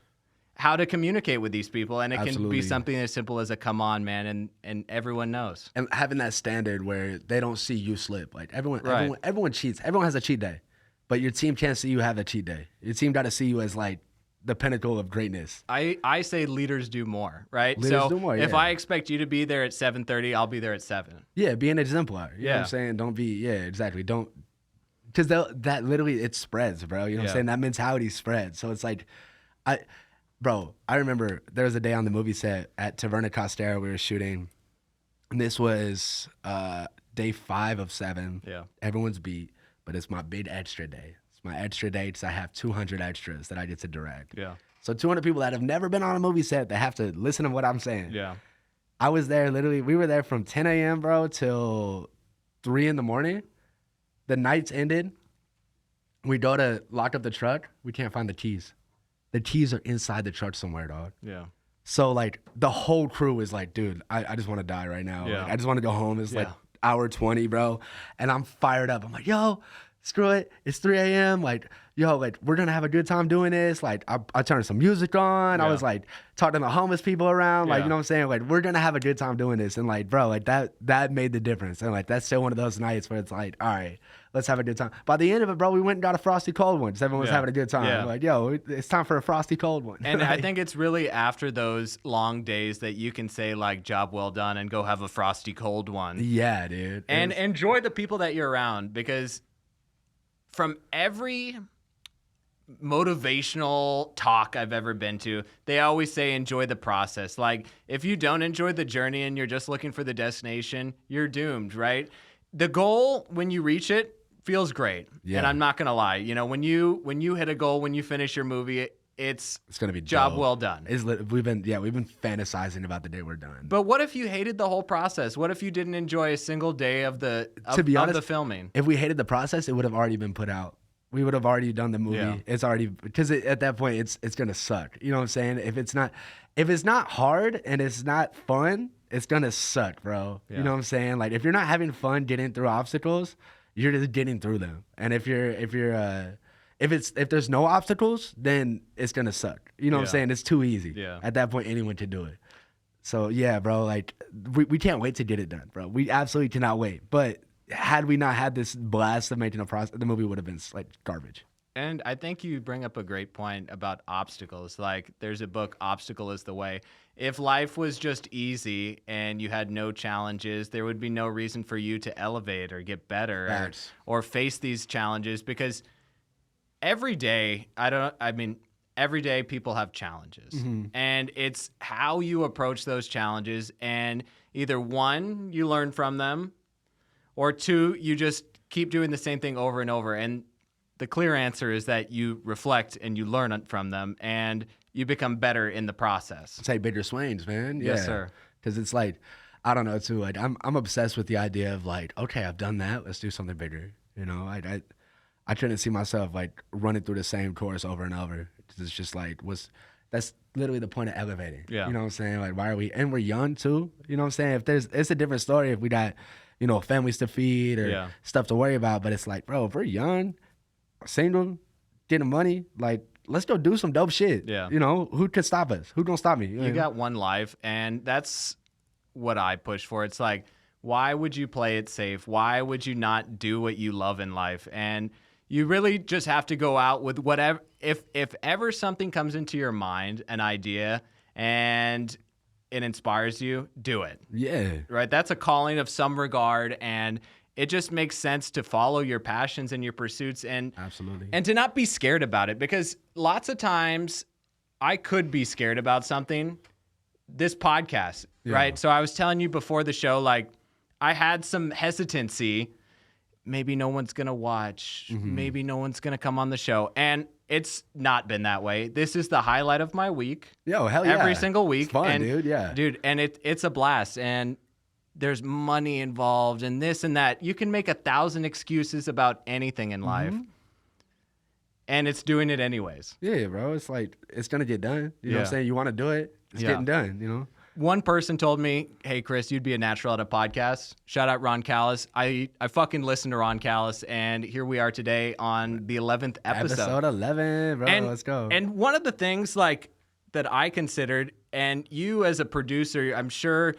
S1: how to communicate with these people, and it can
S2: Absolutely.
S1: be something as simple as a come on, man, and everyone knows.
S2: And having that standard where they don't see you slip. Like everyone cheats. Everyone has a cheat day. But your team can't see you have a cheat day. Your team got to see you as like the pinnacle of greatness.
S1: I say leaders do more, right?
S2: Leaders
S1: so
S2: do more,
S1: if
S2: yeah.
S1: I expect you to be there at 7:30, I'll be there at 7.
S2: Yeah, be an exemplar. You know what
S1: Yeah.
S2: I'm saying? Don't be, exactly. Don't, because that literally, it spreads, bro. You know what I'm saying? That mentality spreads. So it's like, I remember there was a day on the movie set at Taverna Costera we were shooting, and this was day 5 of 7.
S1: Yeah.
S2: Everyone's beat, but it's my big extra day. It's my extra day because I have 200 extras that I get to direct.
S1: Yeah.
S2: So 200 people that have never been on a movie set that have to listen to what I'm saying.
S1: Yeah.
S2: I was there literally, we were there from 10 a.m., bro, till 3 in the morning. The nights ended. We go to lock up the truck. We can't find the keys. The keys are inside the truck somewhere, dog.
S1: Yeah.
S2: So, like, the whole crew is like, dude, I just want to die right now.
S1: Yeah.
S2: Like, I just want to go home. It's like
S1: Yeah.
S2: hour 20, bro. And I'm fired up. I'm like, yo, screw it. It's 3 a.m. Like, yo, like, we're going to have a good time doing this. Like, I turned some music on. I
S1: Yeah.
S2: was, like, talking to the homeless people around. Like,
S1: Yeah.
S2: you know what I'm saying? Like, we're going to have a good time doing this. And, like, bro, like, that made the difference. And, like, that's still one of those nights where it's like, all right, let's have a good time. By the end of it, bro, we went and got a frosty cold one. So everyone was
S1: Yeah.
S2: having a good time.
S1: Yeah.
S2: Like, yo, it's time for a frosty cold one.
S1: And I think it's really after those long days that you can say like job well done and go have a frosty cold one.
S2: Yeah, dude.
S1: And enjoy the people that you're around, because from every motivational talk I've ever been to, they always say enjoy the process. Like if you don't enjoy the journey and you're just looking for the destination, you're doomed, right? The goal, when you reach it, feels great.
S2: Yeah.
S1: And I'm not going to lie, you know, when you hit a goal, when you finish your movie, it's
S2: gonna be
S1: job
S2: dope.
S1: well done.
S2: We've been fantasizing about the day we're done.
S1: But what if you hated the whole process? What if you didn't enjoy a single day of the
S2: To be honest,
S1: the filming?
S2: if we hated the process, it would have already been put out. We would have already done the movie.
S1: Yeah.
S2: It's already, because at that point it's gonna suck. You know what I'm saying? If it's not hard and it's not fun, it's gonna suck, bro.
S1: Yeah.
S2: You know what I'm saying? Like if you're not having fun getting through obstacles, you're just getting through them. And if there's no obstacles, then it's gonna suck. You know what I'm
S1: Yeah.
S2: saying? It's too easy.
S1: Yeah.
S2: At that point, anyone can do it. So yeah, bro. Like we can't wait to get it done, bro. We absolutely cannot wait. But had we not had this blast of making the movie would have been like garbage.
S1: And I think you bring up a great point about obstacles. Like there's a book, Obstacle is the Way. If life was just easy and you had no challenges, there would be no reason for you to elevate or get better
S2: Facts.
S1: or face these challenges, because every day, every day people have challenges.
S2: Mm-hmm.
S1: And it's how you approach those challenges. And either one, you learn from them, or two, you just keep doing the same thing over and over. And the clear answer is that you reflect and you learn from them and you become better in the process.
S2: It's like bigger swings, man.
S1: Yes, sir.
S2: Because it's like, I don't know, too. Like I'm obsessed with the idea of like, okay, I've done that. Let's do something bigger. You know, I couldn't see myself like running through the same course over and over. It's just like that's literally the point of elevating.
S1: Yeah.
S2: You know what I'm saying? Like, why are we? And we're young too. You know what I'm saying? It's a different story if we got, you know, families to feed or stuff to worry about. But it's like, bro, if we're young, single, getting money, like let's go do some dope shit.
S1: Yeah.
S2: You know, who could stop us? Who gonna stop me?
S1: You got one life, and that's what I push for. It's like, why would you play it safe? Why would you not do what you love in life? And you really just have to go out with whatever. If ever something comes into your mind, an idea, and it inspires you, do it.
S2: Yeah.
S1: Right? That's a calling of some regard, and it just makes sense to follow your passions and your pursuits, and
S2: Absolutely.
S1: and to not be scared about it, because lots of times I could be scared about something. This podcast, right? So I was telling you before the show, like, I had some hesitancy. Maybe no one's going to watch. Maybe no one's going to come on the show. And it's not been that way. This is the highlight of my week.
S2: Yo, hell yeah.
S1: Every single week.
S2: It's fun,
S1: and,
S2: dude. Yeah.
S1: Dude, and it's a blast. And there's money involved and this and that. You can make 1,000 excuses about anything in life. And it's doing it anyways.
S2: Yeah, bro. It's like, it's going to get done. You know what I'm saying? You want to do it. It's getting done, you know?
S1: One person told me, hey, Chris, you'd be a natural at a podcast. Shout out Ron Callis. I fucking listened to Ron Callis, and here we are today on the 11th episode.
S2: Episode 11, bro. Let's go.
S1: And one of the things, like, that I considered, and you as a producer, I'm sure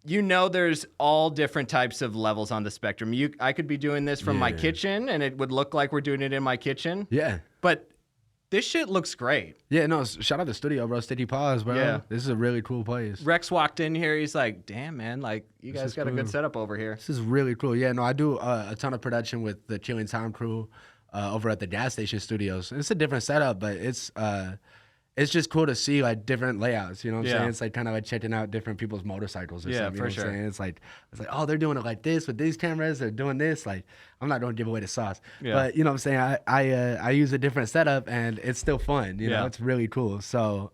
S1: you know there's all different types of levels on the spectrum. I could be doing this from my kitchen, and it would look like we're doing it in my kitchen.
S2: Yeah.
S1: But this shit looks great.
S2: Yeah, no, shout out the studio, bro. Sticky Paws, bro.
S1: Yeah.
S2: This is a really cool place.
S1: Rex walked in here. He's like, damn, man, like, you guys got a good setup over here.
S2: This is really cool. Yeah, no, I do a ton of production with the Chilling Time crew over at the gas station studios. It's a different setup, but it's just cool to see, like, different layouts. You know what I'm saying? It's like kind of like checking out different people's motorcycles or something. You know what I'm saying? It's like, oh, they're doing it like this with these cameras. They're doing this. Like, I'm not going to give away the sauce. Yeah. But, you know what I'm saying? I use a different setup, and it's still fun. You know, it's really cool. So,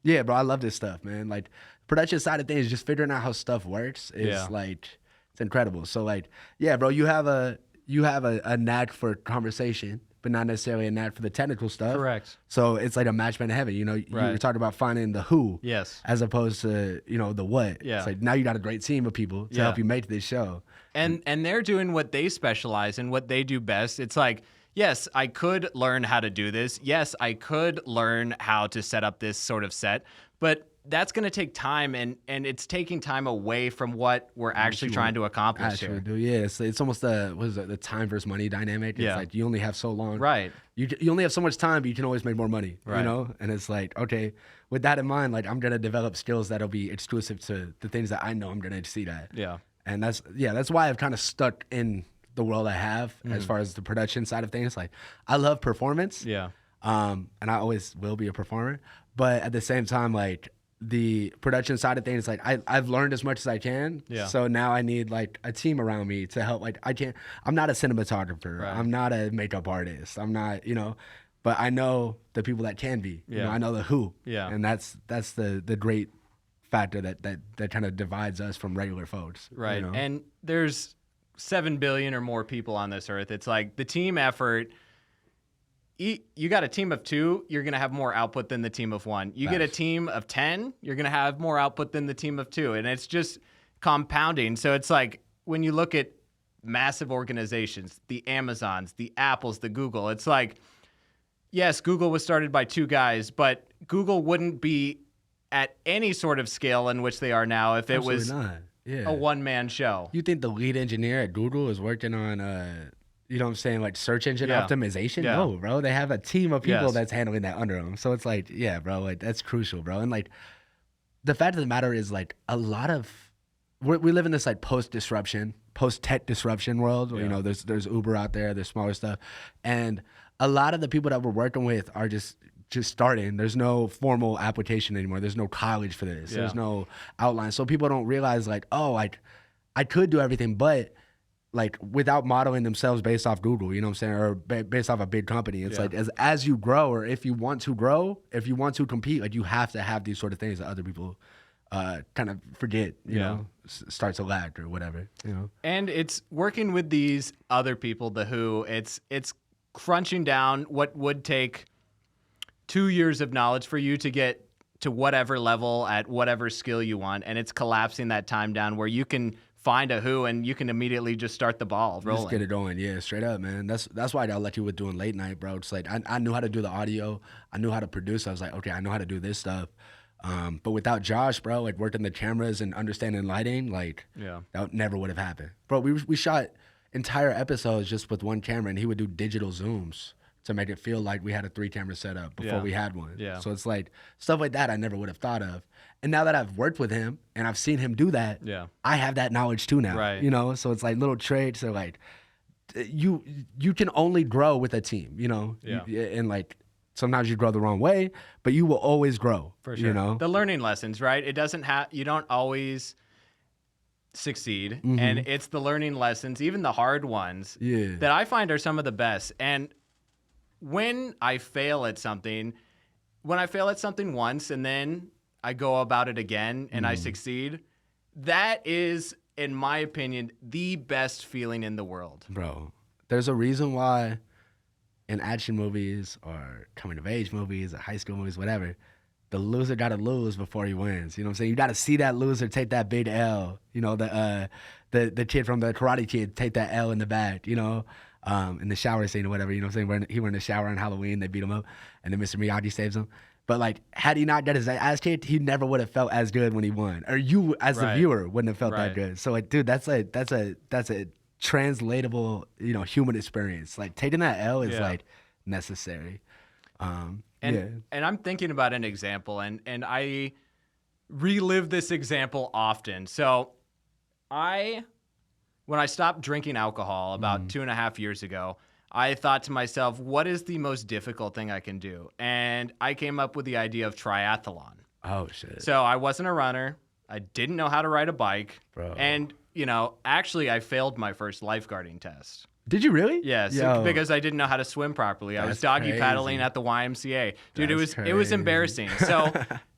S2: yeah, bro, I love this stuff, man. Like, production side of things, just figuring out how stuff works is, like, it's incredible. So, like, yeah, bro, you have a knack for conversation, but not necessarily a knack for the technical stuff.
S1: Correct.
S2: So it's like a match made in heaven. You know, you were talking about finding the who, as opposed to, you know, the what. Yeah. It's like now you got a great team of people to help you make this show.
S1: And they're doing what they specialize in, what they do best. It's like, yes, I could learn how to do this. Yes, I could learn how to set up this sort of set, but that's going to take time, and it's taking time away from what we're actually trying to accomplish here.
S2: Yeah, it's almost the time versus money dynamic. It's like you only have so long.
S1: Right.
S2: You only have so much time, but you can always make more money.
S1: Right.
S2: You know? And it's like, okay, with that in mind, like, I'm going to develop skills that'll be exclusive to the things that I know I'm going to exceed at. Yeah. And that's why I've kind of stuck in the world I have as far as the production side of things. Like, I love performance. Yeah. And I always will be a performer. But at the same time, like, the production side of things, like, I've learned as much as I can. Yeah. So now I need, like, a team around me to help. Like, I'm not a cinematographer. Right. I'm not a makeup artist. I'm not, you know, but I know the people that can be. Yeah. You know, I know the who. Yeah. And that's the great factor that kind of divides us from regular folks. Right. You know?
S1: And there's 7 billion or more people on this earth. It's like the team effort. You got a team of 2, you're going to have more output than the team of 1. You get a team of 10, you're going to have more output than the team of 2. And it's just compounding. So it's like when you look at massive organizations, the Amazons, the Apples, the Google, it's like, yes, Google was started by 2 guys, but Google wouldn't be at any sort of scale in which they are now if it was a one-man show.
S2: You think the lead engineer at Google is working on you know what I'm saying, like, search engine optimization? Yeah. No, bro. They have a team of people that's handling that under them. So it's like, yeah, bro, like, that's crucial, bro. And, like, the fact of the matter is, like, a lot of we live in this, like, post-tech disruption world where, you know, there's Uber out there, there's smaller stuff. And a lot of the people that we're working with are just starting. There's no formal application anymore. There's no college for this. There's no outline. So people don't realize, like, oh, I could do everything, but, like, without modeling themselves based off Google, you know what I'm saying, or based off a big company. It's like, as you grow, or if you want to grow, if you want to compete, like, you have to have these sort of things that other people kind of forget, you know, start to lag or whatever, you know.
S1: And it's working with these other people, the who, it's crunching down what would take 2 years of knowledge for you to get to whatever level at whatever skill you want, and it's collapsing that time down where you can find a who, and you can immediately just start the ball rolling.
S2: Just get it going. Yeah, straight up, man. That's why I got lucky with doing late night, bro. It's like I knew how to do the audio. I knew how to produce. I was like, okay, I know how to do this stuff. But without Josh, bro, like working the cameras and understanding lighting, like that never would have happened. Bro, we shot entire episodes just with one camera, and he would do digital zooms to make it feel like we had a 3-camera setup before we had one. Yeah. So it's like stuff like that I never would have thought of. And now that I've worked with him and I've seen him do that, I have that knowledge too now.
S1: Right.
S2: You know, so it's like little traits. So like you can only grow with a team, you know.
S1: Yeah.
S2: And like sometimes you grow the wrong way, but you will always grow.
S1: For sure.
S2: You know?
S1: The learning lessons, right? It doesn't have, you don't always succeed. And it's the learning lessons, even the hard ones, that I find are some of the best. And when I fail at something once and then I go about it again and I succeed, that is, in my opinion, the best feeling in the world.
S2: Bro, there's a reason why in action movies or coming of age movies or high school movies, whatever, the loser got to lose before he wins. You know what I'm saying? You got to see that loser take that big L. You know, the kid from the Karate Kid take that L in the back, you know, in the shower scene or whatever. You know what I'm saying? He went in the shower on Halloween, they beat him up, and then Mr. Miyagi saves him. But like, had he not got his ass kicked, he never would have felt as good when he won, or you as the viewer wouldn't have felt that good. So like, dude, that's a translatable, you know, human experience. Like taking that L is like necessary.
S1: And I'm thinking about an example, and I relive this example often. So when I stopped drinking alcohol about 2.5 years ago, I thought to myself, what is the most difficult thing I can do? And I came up with the idea of triathlon.
S2: Oh, shit.
S1: So I wasn't a runner. I didn't know how to ride a bike.
S2: Bro.
S1: And, you know, actually I failed my first lifeguarding test.
S2: Did you really?
S1: Yeah, because I didn't know how to swim properly. I was doggy paddling at the YMCA. Dude, it was embarrassing. So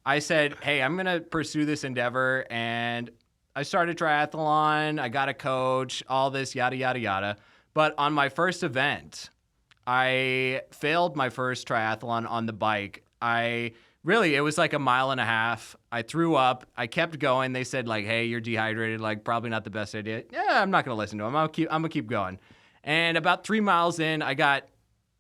S1: I said, hey, I'm going to pursue this endeavor. And I started triathlon. I got a coach, all this, yada, yada, yada. But on my first event, I failed my first triathlon on the bike. It was like 1.5 miles. I threw up. I kept going. They said, like, hey, you're dehydrated. Like, probably not the best idea. Yeah, I'm not going to listen to them. I'm going to keep going. And about 3 miles in, I got,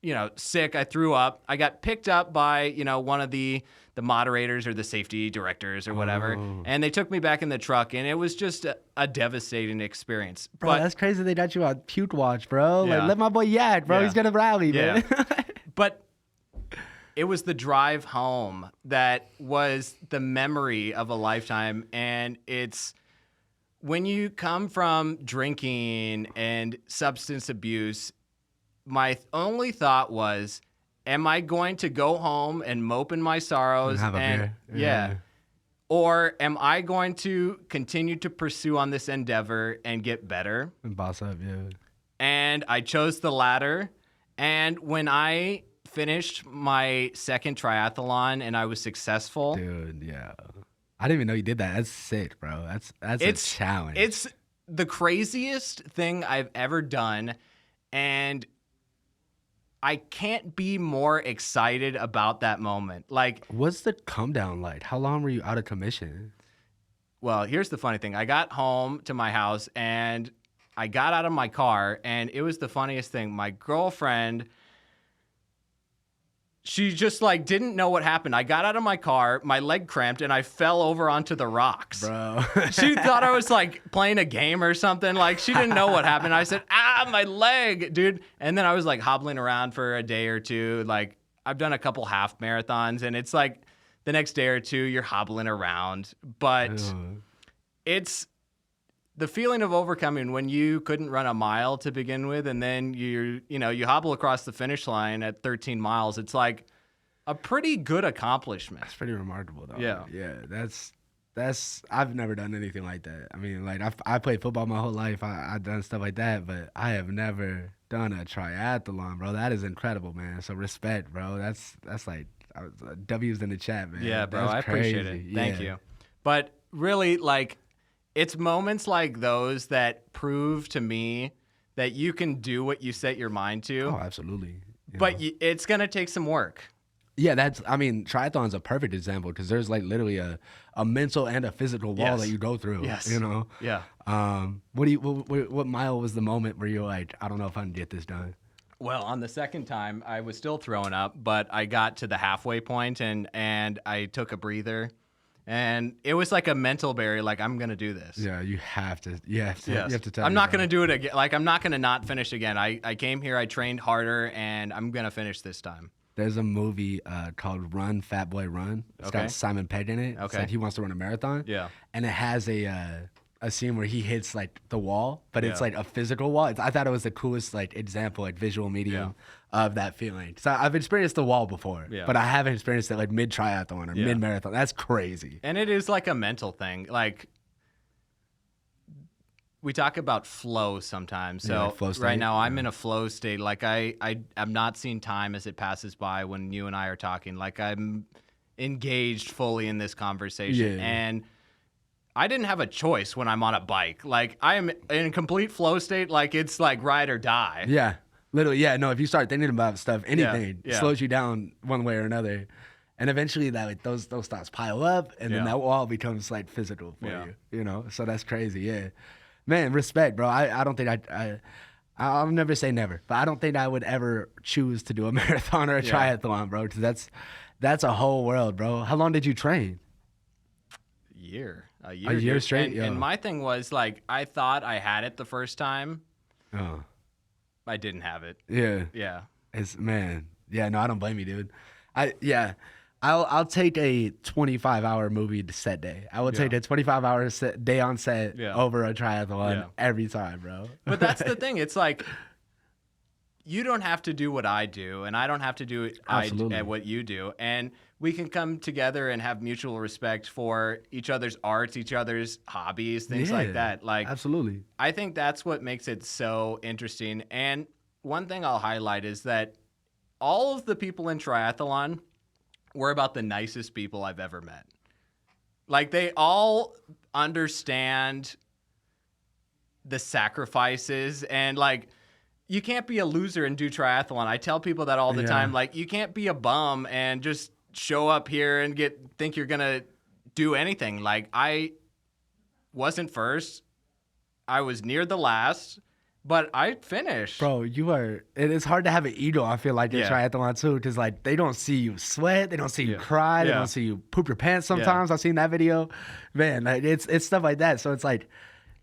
S1: you know, sick. I threw up. I got picked up by, you know, one of the moderators or the safety directors or whatever. And they took me back in the truck, and it was just a devastating experience.
S2: Bro, that's crazy they got you on puke watch, bro. Like, let my boy yak, bro. He's going to rally, man.
S1: But it was the drive home that was the memory of a lifetime. And it's when you come from drinking and substance abuse, my only thought was, am I going to go home and mope in my sorrows?
S2: And have a beer.
S1: Yeah. Or am I going to continue to pursue on this endeavor and get better?
S2: And boss up, yeah.
S1: And I chose the latter. And when I finished my second triathlon and I was successful.
S2: Dude, yeah. I didn't even know you did that. That's sick, bro. That's a challenge.
S1: It's the craziest thing I've ever done. And I can't be more excited about that moment. Like,
S2: what's the come down like? How long were you out of commission?
S1: Well, here's the funny thing. I got home to my house and I got out of my car, and it was the funniest thing. My girlfriend, she just like didn't know what happened. I got out of my car, my leg cramped, and I fell over onto the rocks.
S2: Bro.
S1: She thought I was like playing a game or something. Like, she didn't know what happened. I said, my leg, dude. And then I was like hobbling around for a day or two. Like, I've done a couple half marathons, and it's like the next day or two you're hobbling around. But it's the feeling of overcoming when you couldn't run a mile to begin with, and then you hobble across the finish line at 13 miles. It's like a pretty good accomplishment.
S2: That's pretty remarkable, though.
S1: Yeah.
S2: Yeah, that's I've never done anything like that. I mean, like, I played football my whole life. I've done stuff like that, but I have never done a triathlon, bro. That is incredible, man. So respect, bro. That's like W's in the chat, man.
S1: Yeah, bro.
S2: That's
S1: I appreciate
S2: crazy.
S1: it. Thank you. But really, like, it's moments like those that prove to me that you can do what you set your mind to.
S2: Oh, absolutely.
S1: But it's going to take some work.
S2: Yeah, triathlon's a perfect example because there's like literally a mental and a physical wall that you go through.
S1: Yes.
S2: You know?
S1: Yeah.
S2: What mile was the moment where you're like, I don't know if I can get this done?
S1: Well, on the second time, I was still throwing up, but I got to the halfway point and I took a breather. And it was like a mental barrier, like, I'm going to do this.
S2: Yeah, you have to. You have to tell
S1: I'm not going to
S2: yourself.
S1: do it again. Like, I'm not going to not finish again. I came here, I trained harder, and I'm going to finish this time.
S2: There's a movie called Run, Fat Boy, Run. It's got Simon Pegg in it.
S1: Okay.
S2: It's like he wants to run a marathon.
S1: Yeah.
S2: And it has a scene where he hits like the wall, but it's
S1: Yeah.
S2: like a physical wall. I thought it was the coolest like example, like visual medium of that feeling. So I've experienced the wall before, but I haven't experienced it like mid triathlon or mid marathon. That's crazy.
S1: And it is like a mental thing. Like, we talk about flow sometimes. So
S2: like flow state,
S1: right now I'm in a flow state. Like I'm not seeing time as it passes by when you and I are talking. Like I'm engaged fully in this conversation.
S2: Yeah.
S1: And I didn't have a choice when I'm on a bike. Like I am in complete flow state. Like it's like ride or die.
S2: Yeah. Literally, yeah. No, if you start thinking about stuff, anything slows you down one way or another. And eventually that like those thoughts pile up and then that wall becomes like physical for you. You know? So that's crazy, yeah. Man, respect, bro. I don't think I'll never say never, but I don't think I would ever choose to do a marathon or a triathlon, bro, because that's a whole world, bro. How long did you train?
S1: A
S2: year
S1: dude.
S2: straight?
S1: And my thing was like, I thought I had it the first time.
S2: Oh.
S1: I didn't have it.
S2: Yeah.
S1: Yeah.
S2: No, I don't blame you, dude. I'll take a 25-hour movie set day. I will take a 25-hour day on set over a triathlon every time, bro.
S1: But that's the thing. It's like you don't have to do what I do, and I don't have to do what you do, and we can come together and have mutual respect for each other's arts, each other's hobbies, things like that. Like,
S2: absolutely.
S1: I think that's what makes it so interesting. And one thing I'll highlight is that all of the people in triathlon were about the nicest people I've ever met. Like, they all understand the sacrifices and, like, you can't be a loser and do triathlon. I tell people that all the time. Like, you can't be a bum and just show up here and think you're going to do anything. Like, I wasn't first. I was near the last. But I finished.
S2: Bro, it is hard to have an ego, I feel like, in triathlon too, because like they don't see you sweat, they don't see you cry, they don't see you poop your pants sometimes. I've seen that video. Man, like, it's stuff like that. So it's like,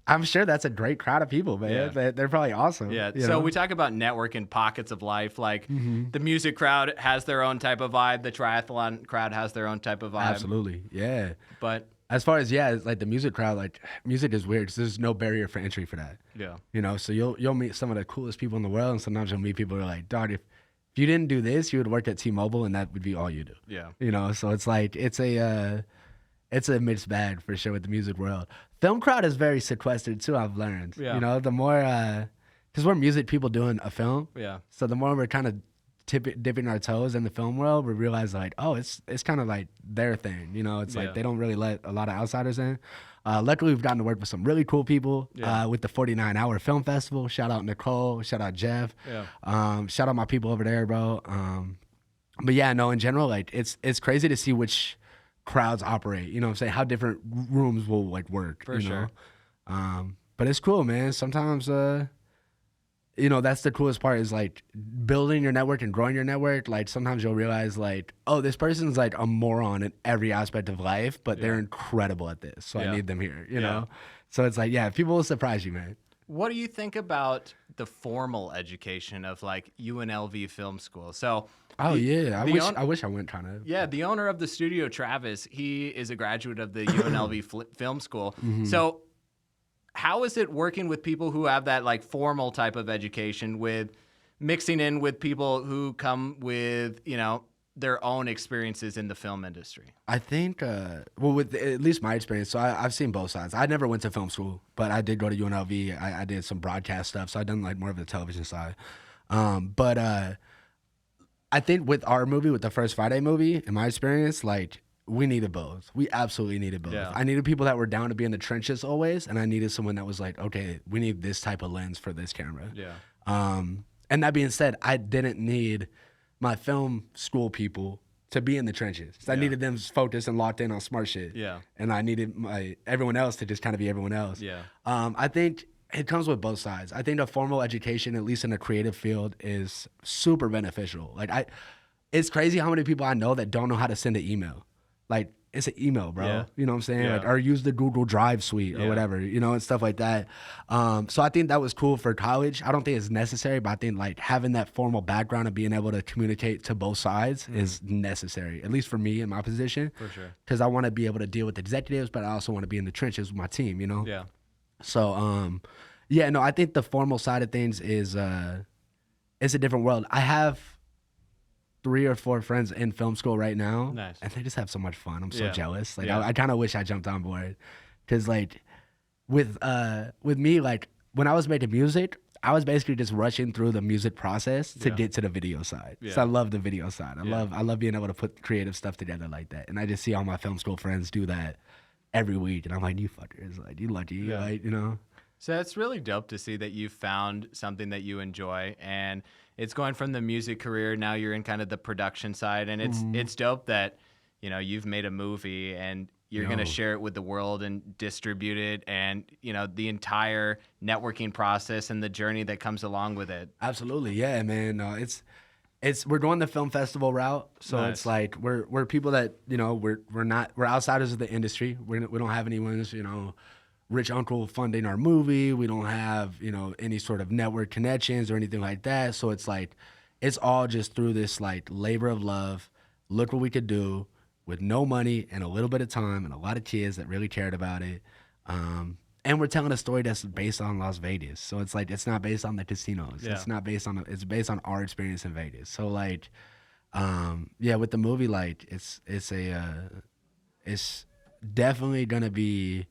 S2: I'm sure that's a great crowd of people, man.
S1: Yeah.
S2: They're probably awesome.
S1: Yeah.
S2: You
S1: So
S2: know?
S1: we talk about network in pockets of life. Like the music crowd has their own type of vibe. The triathlon crowd has their own type of vibe.
S2: Absolutely. Yeah.
S1: But
S2: as far as it's like the music crowd, like music is weird because there's no barrier for entry for that.
S1: Yeah.
S2: You know, so you'll meet some of the coolest people in the world, and sometimes you'll meet people who are like, dog, if you didn't do this, you would work at T-Mobile, and that would be all you do.
S1: Yeah.
S2: You know, so it's like it's a mixed bag for sure with the music world. Film crowd is very sequestered too. I've learned.
S1: Yeah.
S2: You know, the more because we're music people doing a film.
S1: Yeah.
S2: So the more we're kind of dipping our toes in the film world, we realize like, oh, it's kind of like their thing. You know, it's like they don't really let a lot of outsiders in. Luckily, we've gotten to work with some really cool people with the 49-hour film festival. Shout out Nicole. Shout out Jeff.
S1: Yeah.
S2: Shout out my people over there, bro. But yeah, no, in general, like it's crazy to see which crowds operate. You know what I'm saying? How different rooms will like work.
S1: For sure.
S2: But it's cool, man. Sometimes you know, that's the coolest part is like building your network and growing your network. Like sometimes you'll realize like, oh, this person's like a moron in every aspect of life, but they're incredible at this. So I need them here, you know? So it's like, people will surprise you, man.
S1: What do you think about the formal education of like UNLV Film School? So,
S2: I wish I went kind of.
S1: Yeah, the owner of the studio, Travis, he is a graduate of the UNLV Film School. Mm-hmm. So, how is it working with people who have that like formal type of education with mixing in with people who come with, you know, their own experiences in the film industry?
S2: I think, with at least my experience, so I've seen both sides. I never went to film school, but I did go to UNLV. I did some broadcast stuff, so I've done like more of the television side. But I think with our movie, with the First Friday movie, in my experience, like, we needed both. We absolutely needed both.
S1: Yeah.
S2: I needed people that were down to be in the trenches always, and I needed someone that was like, okay, we need this type of lens for this camera.
S1: Yeah.
S2: And that being said, I didn't need my film school people to be in the trenches. So I needed them focused and locked in on smart shit.
S1: Yeah.
S2: And I needed everyone else to just kind of be everyone else.
S1: Yeah.
S2: I think it comes with both sides. I think a formal education, at least in the creative field, is super beneficial. Like it's crazy how many people I know that don't know how to send an email. Like, it's an email, bro.
S1: Yeah.
S2: You know what I'm saying?
S1: Yeah.
S2: Like, or use the Google Drive suite or whatever, you know, and stuff like that. So I think that was cool for college. I don't think it's necessary, but I think like having that formal background and being able to communicate to both sides is necessary, at least for me in my position.
S1: For sure.
S2: Because I want to be able to deal with executives, but I also want to be in the trenches with my team, you know?
S1: Yeah.
S2: So, yeah, no, I think the formal side of things is it's a different world. I have 3 or 4 friends in film school right now,
S1: Nice.
S2: and they just have so much fun. I'm so
S1: Yeah.
S2: jealous. Like,
S1: Yeah.
S2: I kind of wish I jumped on board, because like with me, like when I was making music, I was basically just rushing through the music process to get to the video side.
S1: Yeah.
S2: So I love the video side. I
S1: Yeah.
S2: love being able to put creative stuff together like that, and I just see all my film school friends do that every week, and I'm like, you fuckers, like you lucky,
S1: Yeah.
S2: like, you know.
S1: So it's really dope to see that you found something that you enjoy, and it's going from the music career. Now you're in kind of the production side, and it's dope that, you know, you've made a movie and you're going to share it with the world and distribute it, and, you know, the entire networking process and the journey that comes along with it.
S2: Absolutely, yeah, man. We're doing the film festival route, so
S1: Nice.
S2: it's like we're people that, you know, we're outsiders of the industry. We don't have anyone's, you know, rich uncle funding our movie. We don't have, you know, any sort of network connections or anything like that. So it's like it's all just through this like labor of love. Look what we could do with no money and a little bit of time and a lot of kids that really cared about it. And we're telling a story that's based on Las Vegas. So it's like, it's not based on the casinos.
S1: Yeah.
S2: It's not based on, it's based on our experience in Vegas. So like, yeah, with the movie, like it's definitely gonna be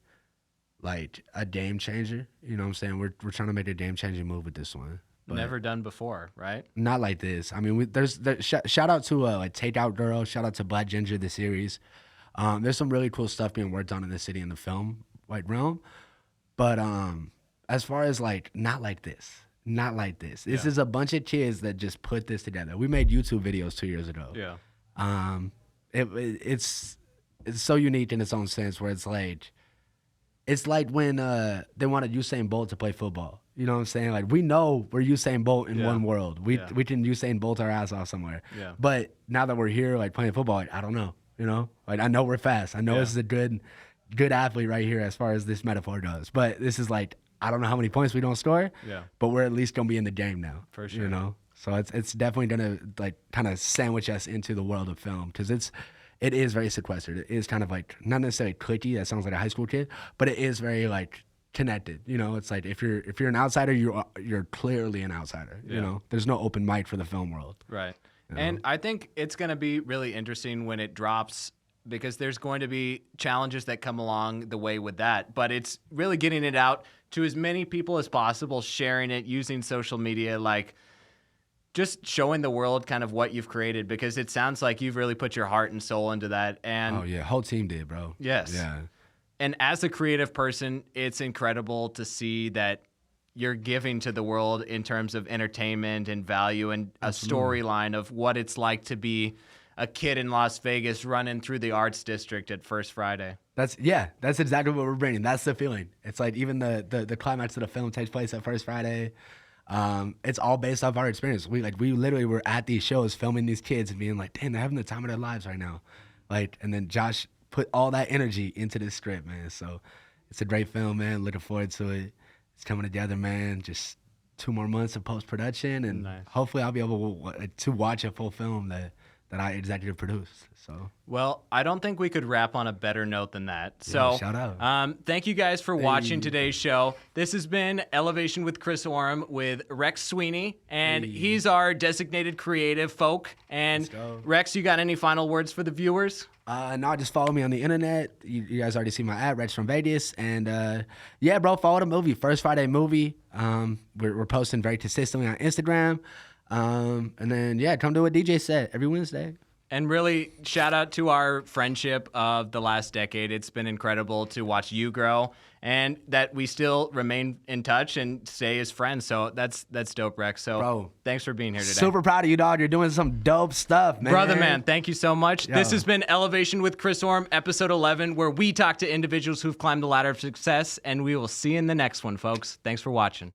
S2: like a game changer. You know what I'm saying? We're trying to make a game changing move with this one. But
S1: Never done before, right?
S2: not like this. I mean, shout out to like Takeout Girl. Shout out to Black Ginger, the series. There's some really cool stuff being worked on in the city in the film like realm. But as far as like not like this. This is a bunch of kids that just put this together. We made YouTube videos 2 years ago.
S1: Yeah.
S2: It's so unique in its own sense, where it's like when they wanted Usain Bolt to play football. You know what I'm saying? Like, we know we're Usain Bolt in one world. We can Usain Bolt our ass off somewhere.
S1: Yeah.
S2: But now that we're here, like playing football, like, I don't know. You know, like I know we're fast. I know this is a good athlete right here as far as this metaphor goes. But this is like, I don't know how many points we don't score.
S1: Yeah.
S2: But we're at least gonna be in the game now.
S1: For sure.
S2: You know, so it's definitely gonna like kind of sandwich us into the world of film, because it is very sequestered. It is kind of like not necessarily cliquey. That sounds like a high school kid, but it is very like connected. You know, it's like if you're an outsider, you're clearly an outsider. You know, there's no open mic for the film world.
S1: Right. And I think it's going to be really interesting when it drops, because there's going to be challenges that come along the way with that. But it's really getting it out to as many people as possible, sharing it, using social media, like just showing the world kind of what you've created, because it sounds like you've really put your heart and soul into that. And
S2: Oh yeah, whole team did, bro.
S1: yes.
S2: Yeah.
S1: And as a creative person, it's incredible to see that you're giving to the world in terms of entertainment and value, and a storyline of what it's like to be a kid in Las Vegas running through the arts district at First Friday.
S2: That's exactly what we're bringing. That's the feeling. It's like even the climax of the film takes place at First Friday. It's all based off our experience. We literally were at these shows filming these kids and being like, damn, they're having the time of their lives right now. Like, and then Josh put all that energy into this script, man. So it's a great film, man. Looking forward to it. It's coming together, man. Just 2 more months of post-production, and
S1: Nice.
S2: hopefully I'll be able to watch a full film that I executive produced. So
S1: Well, I don't think we could wrap on a better note than that. So,
S2: shout out.
S1: Thank you guys for watching today's show. This has been Elevation with Chris Oram with Rex Sweeney, and he's our designated creative folk. And
S2: Let's go.
S1: Rex, you got any final words for the viewers?
S2: No, just follow me on the internet. You guys already see my ad, Rex from Vegas. And yeah, bro, follow the movie, First Friday Movie. We're posting very consistently on Instagram. And then, yeah, come do a DJ set every Wednesday.
S1: And really, shout out to our friendship of the last decade. It's been incredible to watch you grow and that we still remain in touch and stay as friends. So that's dope, Rex. So
S2: Bro,
S1: thanks for being here today.
S2: Super proud of you, dog. You're doing some dope stuff, man.
S1: Brother, man, thank you so much.
S2: Yo.
S1: This has been Elevation with Chris Oram, episode 11, where we talk to individuals who've climbed the ladder of success, and we will see you in the next one, folks. Thanks for watching.